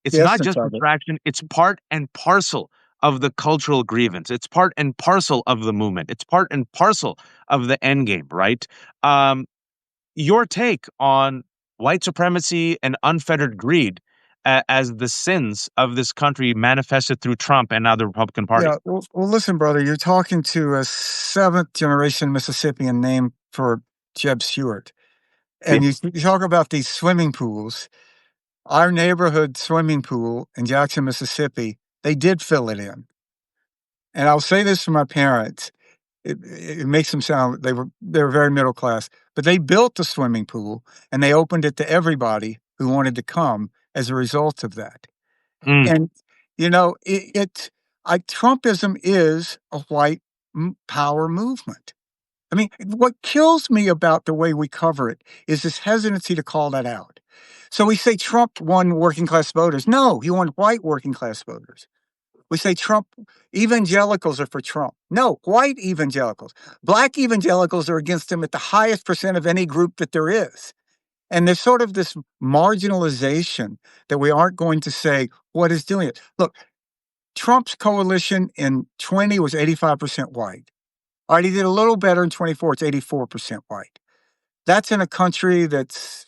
It's the not essence just of it. distraction, it's part and parcel of the cultural grievance. It's part and parcel of the movement. It's part and parcel of the end game, right? Um, your take on white supremacy and unfettered greed as the sins of this country manifested through Trump and now the Republican Party. Yeah. Well, listen, brother, you're talking to a seventh generation Mississippian named for Jeb Stuart. Yeah. And you talk about these swimming pools. Our neighborhood swimming pool in Jackson, Mississippi, they did fill it in. And I'll say this for my parents. It makes them sound they were very middle class, but they built the swimming pool and they opened it to everybody who wanted to come as a result of that. Mm, And Trumpism is a white power movement. I mean, what kills me about the way we cover it is this hesitancy to call that out. So we say Trump won working class voters. No, he won white working class voters. We say Trump evangelicals are for Trump. No, white evangelicals. Black evangelicals are against him at the highest percent of any group that there is. And there's sort of this marginalization that we aren't going to say what is doing it. Look, Trump's coalition in 20 was 85% white. All right, he did a little better in 24, it's 84% white. That's in a country that's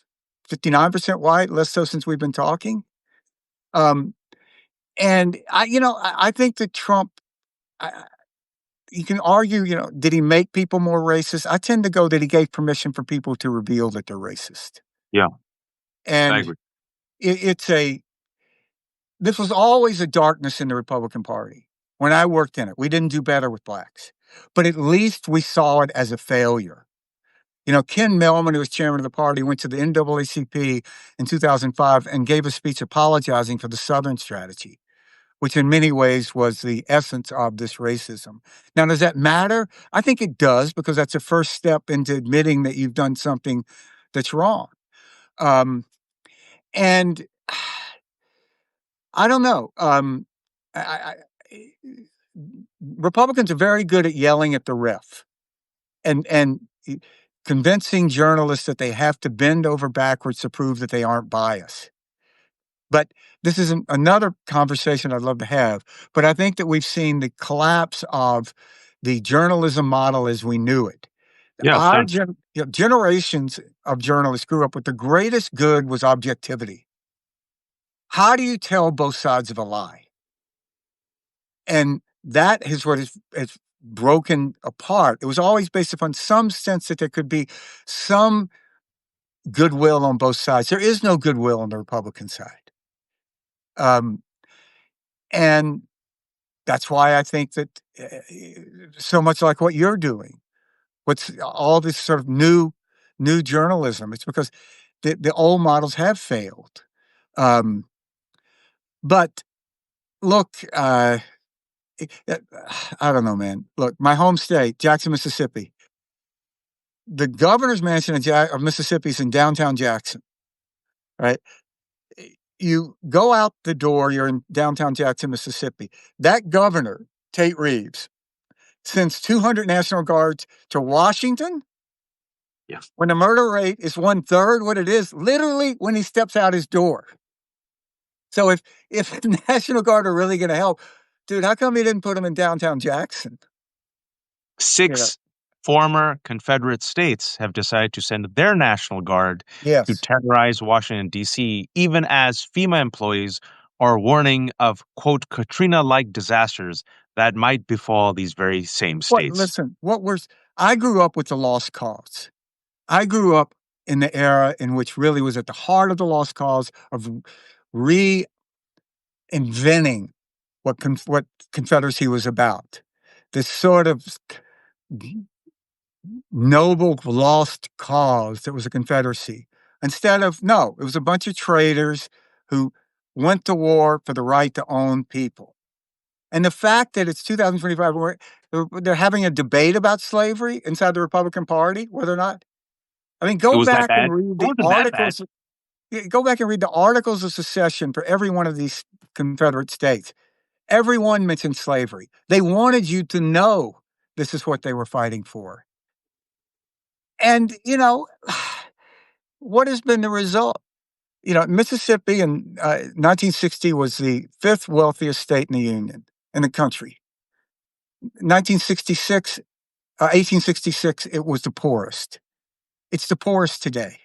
59% white, less so since we've been talking. Um, and I think that Trump, I, you can argue, did he make people more racist? I tend to go that he gave permission for people to reveal that they're racist. yeah, I And agree. it's a this was always a darkness in the Republican Party. When I worked in it, we didn't do better with blacks, but at least we saw it as a failure. Ken Millman, who was chairman of the party, went to the NAACP in 2005 and gave a speech apologizing for the Southern strategy, which in many ways was the essence of this racism. Now, does that matter? I think it does, because that's a first step into admitting that you've done something that's wrong. And I don't know. Republicans are very good at yelling at the ref and convincing journalists that they have to bend over backwards to prove that they aren't biased. But this is another conversation I'd love to have. But I think that we've seen the collapse of the journalism model as we knew it. Yeah, it's Our done. generations of journalists grew up with the greatest good was objectivity. How do you tell both sides of a lie? And that is what is broken apart. It was always based upon some sense that there could be some goodwill on both sides. There is no goodwill on the Republican side. And that's why I think that so much like what you're doing, what's all this sort of new journalism, it's because the old models have failed. But look, I don't know, man. Look, my home state, Jackson, Mississippi. The governor's mansion of Mississippi is in downtown Jackson, right? You go out the door, you're in downtown Jackson, Mississippi. That governor, Tate Reeves, sends 200 National Guards to Washington. Yeah. When the murder rate is 1/3 what it is, literally when he steps out his door. So if the National Guard are really going to help, dude, how come he didn't put them in downtown Jackson? Six former Confederate states have decided to send their National Guard to Yes. terrorize Washington, D.C., even as FEMA employees are warning of, quote, Katrina-like disasters that might befall these very same Well, states. listen, I grew up with the lost cause. I grew up in the era in which really was at the heart of the lost cause of reinventing what Confederacy was about. This sort of noble lost cause that was a Confederacy. No, it was a bunch of traitors who went to war for the right to own people. And the fact that it's 2025, they're having a debate about slavery inside the Republican Party, whether or not. I mean, It was that bad. It wasn't that bad. Go back and read the articles of secession for every one of these Confederate states. Everyone mentioned slavery. They wanted you to know this is what they were fighting for. And, what has been the result? Mississippi in 1960 was the fifth wealthiest state in the Union, in the country. 1866, it was the poorest. It's the poorest today.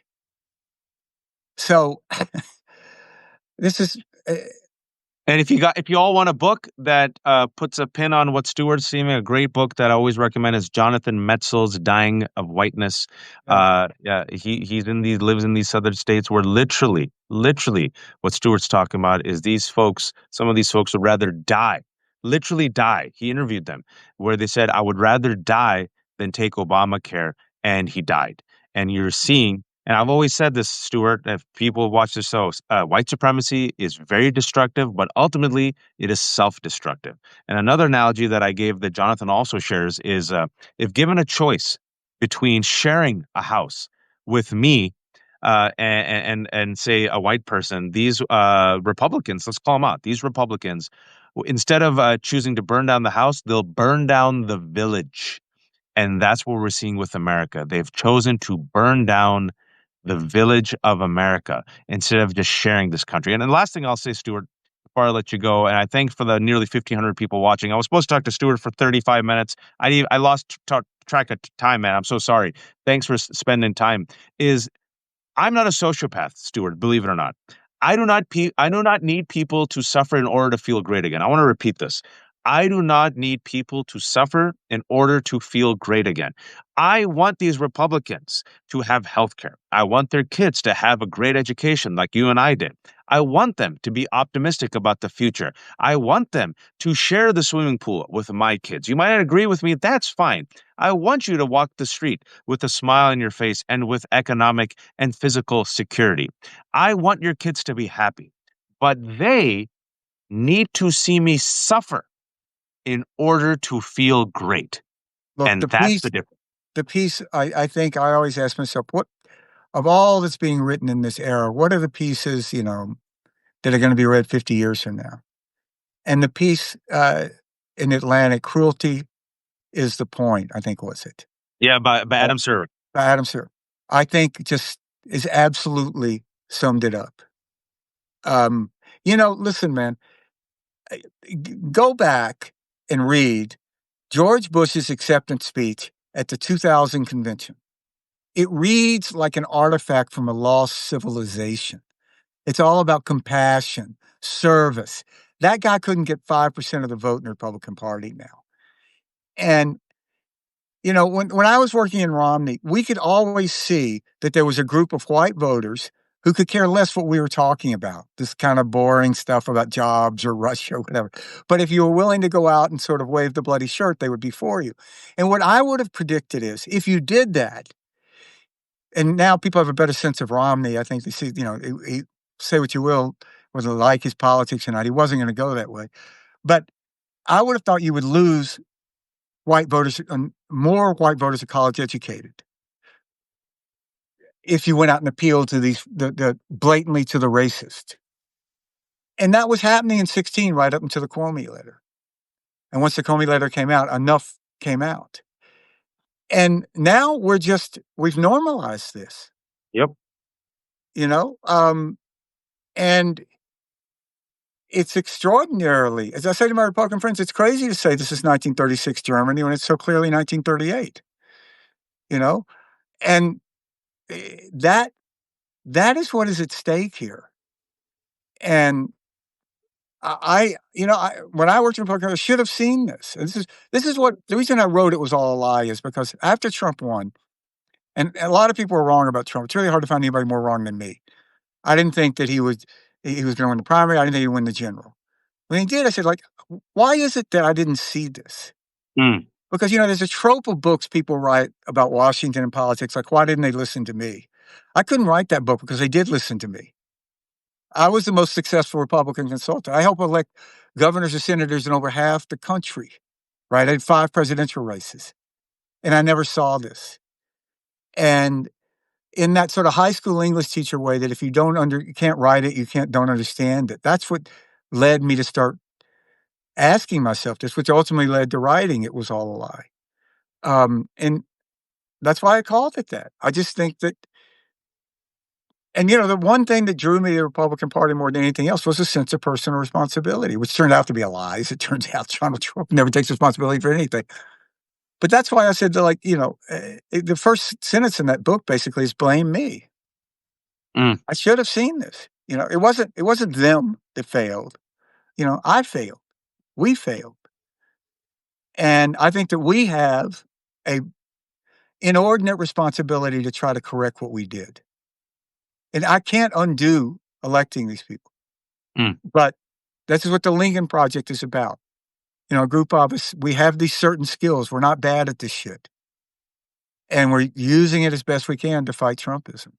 So this is. And if you all want a book that puts a pin on what Stuart's seeing, a great book that I always recommend is Jonathan Metzl's "Dying of Whiteness." He lives in these southern states where literally what Stuart's talking about is some of these folks would rather die, literally die. He interviewed them where they said, "I would rather die than take Obamacare," and he died. And you're seeing. And I've always said this, Stuart, if people watch this show, white supremacy is very destructive, but ultimately it is self-destructive. And another analogy that I gave that Jonathan also shares is if given a choice between sharing a house with me and say a white person, these Republicans, let's call them out, these Republicans, instead of choosing to burn down the house, they'll burn down the village. And that's what we're seeing with America. They've chosen to burn down the village of America instead of just sharing this country. And the last thing I'll say, Stuart, before I let you go, and I thank for the nearly 1,500 people watching. I was supposed to talk to Stuart for 35 minutes. I lost track of time, man. I'm so sorry. Thanks for spending time. I'm not a sociopath, Stuart, believe it or not. I do not need people to suffer in order to feel great again. I want to repeat this. I do not need people to suffer in order to feel great again. I want these Republicans to have health care. I want their kids to have a great education like you and I did. I want them to be optimistic about the future. I want them to share the swimming pool with my kids. You might not agree with me. That's fine. I want you to walk the street with a smile on your face and with economic and physical security. I want your kids to be happy, but they need to see me suffer in order to feel great. Look, And that's the difference. the piece I think I always ask myself, what of all that's being written in this era, what are the pieces, that are going to be read 50 years from now? And the piece in Atlantic, cruelty is the point, I think was it. Yeah, by Adam Server. By Adam Sir. I think just is absolutely summed it up. Listen, man, go back and read George Bush's acceptance speech at the 2000 convention. It reads like an artifact from a lost civilization. It's all about compassion, service. That guy couldn't get 5% of the vote in the Republican Party now. And, when I was working in Romney, we could always see that there was a group of white voters who could care less what we were talking about, this kind of boring stuff about jobs or Russia or whatever. But if you were willing to go out and sort of wave the bloody shirt, they would be for you. And what I would have predicted is if you did that, and now people have a better sense of Romney. I think they see, say what you will, whether they like his politics or not, he wasn't going to go that way. But I would have thought you would lose white voters, more white voters are college educated, if you went out and appealed to the blatantly to the racist. And that was happening in 16 right up until the Comey letter. And once the Comey letter came out, enough came out. And now we've normalized this, Yep. And it's extraordinarily, as I say to my Republican friends, it's crazy to say this is 1936 Germany when it's so clearly 1938, and that is what is at stake here. And when I worked in Republican, I should have seen this. And this is what the reason I wrote it was all a lie is because after Trump won, and a lot of people were wrong about Trump. It's really hard to find anybody more wrong than me. I didn't think that he was going to win the primary. I didn't think he'd win the general. When he did, I said, why is it that I didn't see this? Mm. Because, there's a trope of books people write about Washington and politics, like, why didn't they listen to me? I couldn't write that book because they did listen to me. I was the most successful Republican consultant. I helped elect governors and senators in over half the country, right? I had 5 presidential races, and I never saw this. And in that sort of high school English teacher way that if you you can't write it, you don't understand it. That's what led me to start asking myself this, which ultimately led to writing It Was All a Lie. And that's why I called it that. I just think that, and the one thing that drew me to the Republican Party more than anything else was a sense of personal responsibility, which turned out to be a lie. As it turns out, Donald Trump never takes responsibility for anything. But that's why I said the first sentence in that book basically is blame me. Mm. I should have seen this. It wasn't them that failed. I failed. We failed. And I think that we have a inordinate responsibility to try to correct what we did. And I can't undo electing these people. Mm. But this is what the Lincoln Project is about. A group of us, we have these certain skills. We're not bad at this shit. And we're using it as best we can to fight Trumpism.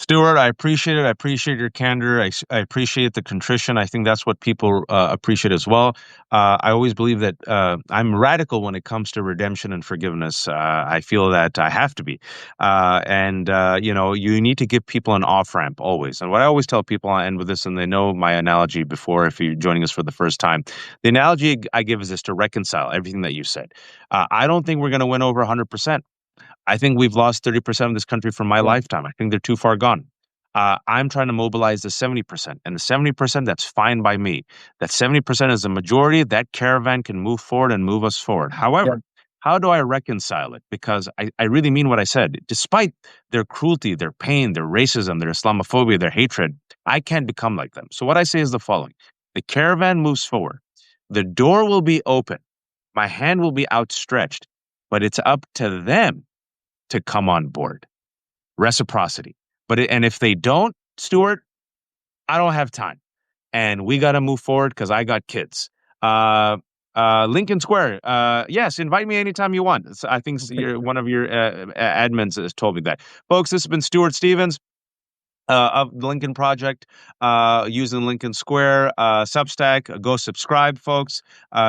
Stuart, I appreciate it. I appreciate your candor. I appreciate the contrition. I think that's what people appreciate as well. I always believe that I'm radical when it comes to redemption and forgiveness. I feel that I have to be. You need to give people an off-ramp always. And what I always tell people, I end with this, and they know my analogy before if you're joining us for the first time. The analogy I give is this to reconcile everything that you said. I don't think we're going to win over 100%. I think we've lost 30% of this country from my lifetime. I think they're too far gone. I'm trying to mobilize the 70%. And the 70%, that's fine by me. That 70% is the majority. That caravan can move forward and move us forward. However, how do I reconcile it? Because I really mean what I said. Despite their cruelty, their pain, their racism, their Islamophobia, their hatred, I can't become like them. So what I say is the following. The caravan moves forward. The door will be open. My hand will be outstretched, but it's up to them to come on board. Reciprocity. And if they don't, Stuart, I don't have time. And we got to move forward because I got kids. Lincoln Square. Yes, invite me anytime you want. I think one of your admins has told me that. Folks, this has been Stuart Stevens of the Lincoln Project, using Lincoln Square, Substack. Go subscribe, folks.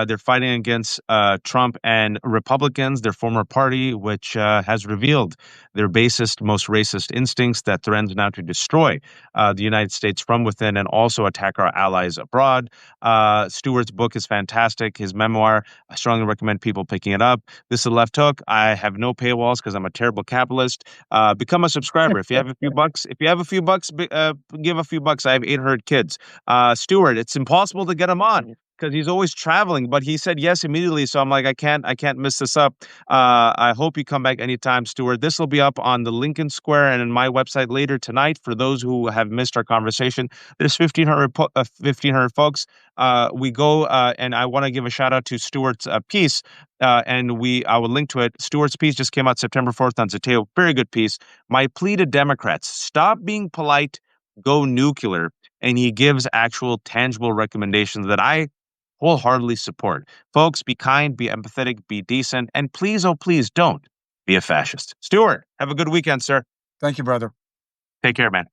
They're fighting against Trump and Republicans, their former party, which has revealed their basest, most racist instincts that threatens now to destroy the United States from within and also attack our allies abroad. Stewart's book is fantastic. His memoir, I strongly recommend people picking it up. This is Left Hook. I have no paywalls because I'm a terrible capitalist. Become a subscriber. If you have a few bucks, give a few bucks. I have 800 kids. Stuart, it's impossible to get him on because he's always traveling, but he said yes immediately. So I'm like, I can't miss this up. I hope you come back anytime, Stuart. This will be up on the Lincoln Square and in my website later tonight. For those who have missed our conversation, there's 1,500 folks. We go, and I want to give a shout out to Stuart's piece. I will link to it. Stuart's piece just came out September 4th on Zeteo. Very good piece. My plea to Democrats: stop being polite, go nuclear. And he gives actual tangible recommendations that I wholeheartedly support. Folks, be kind, be empathetic, be decent, and please, oh please, don't be a fascist. Stuart, have a good weekend, sir. Thank you, brother. Take care, man.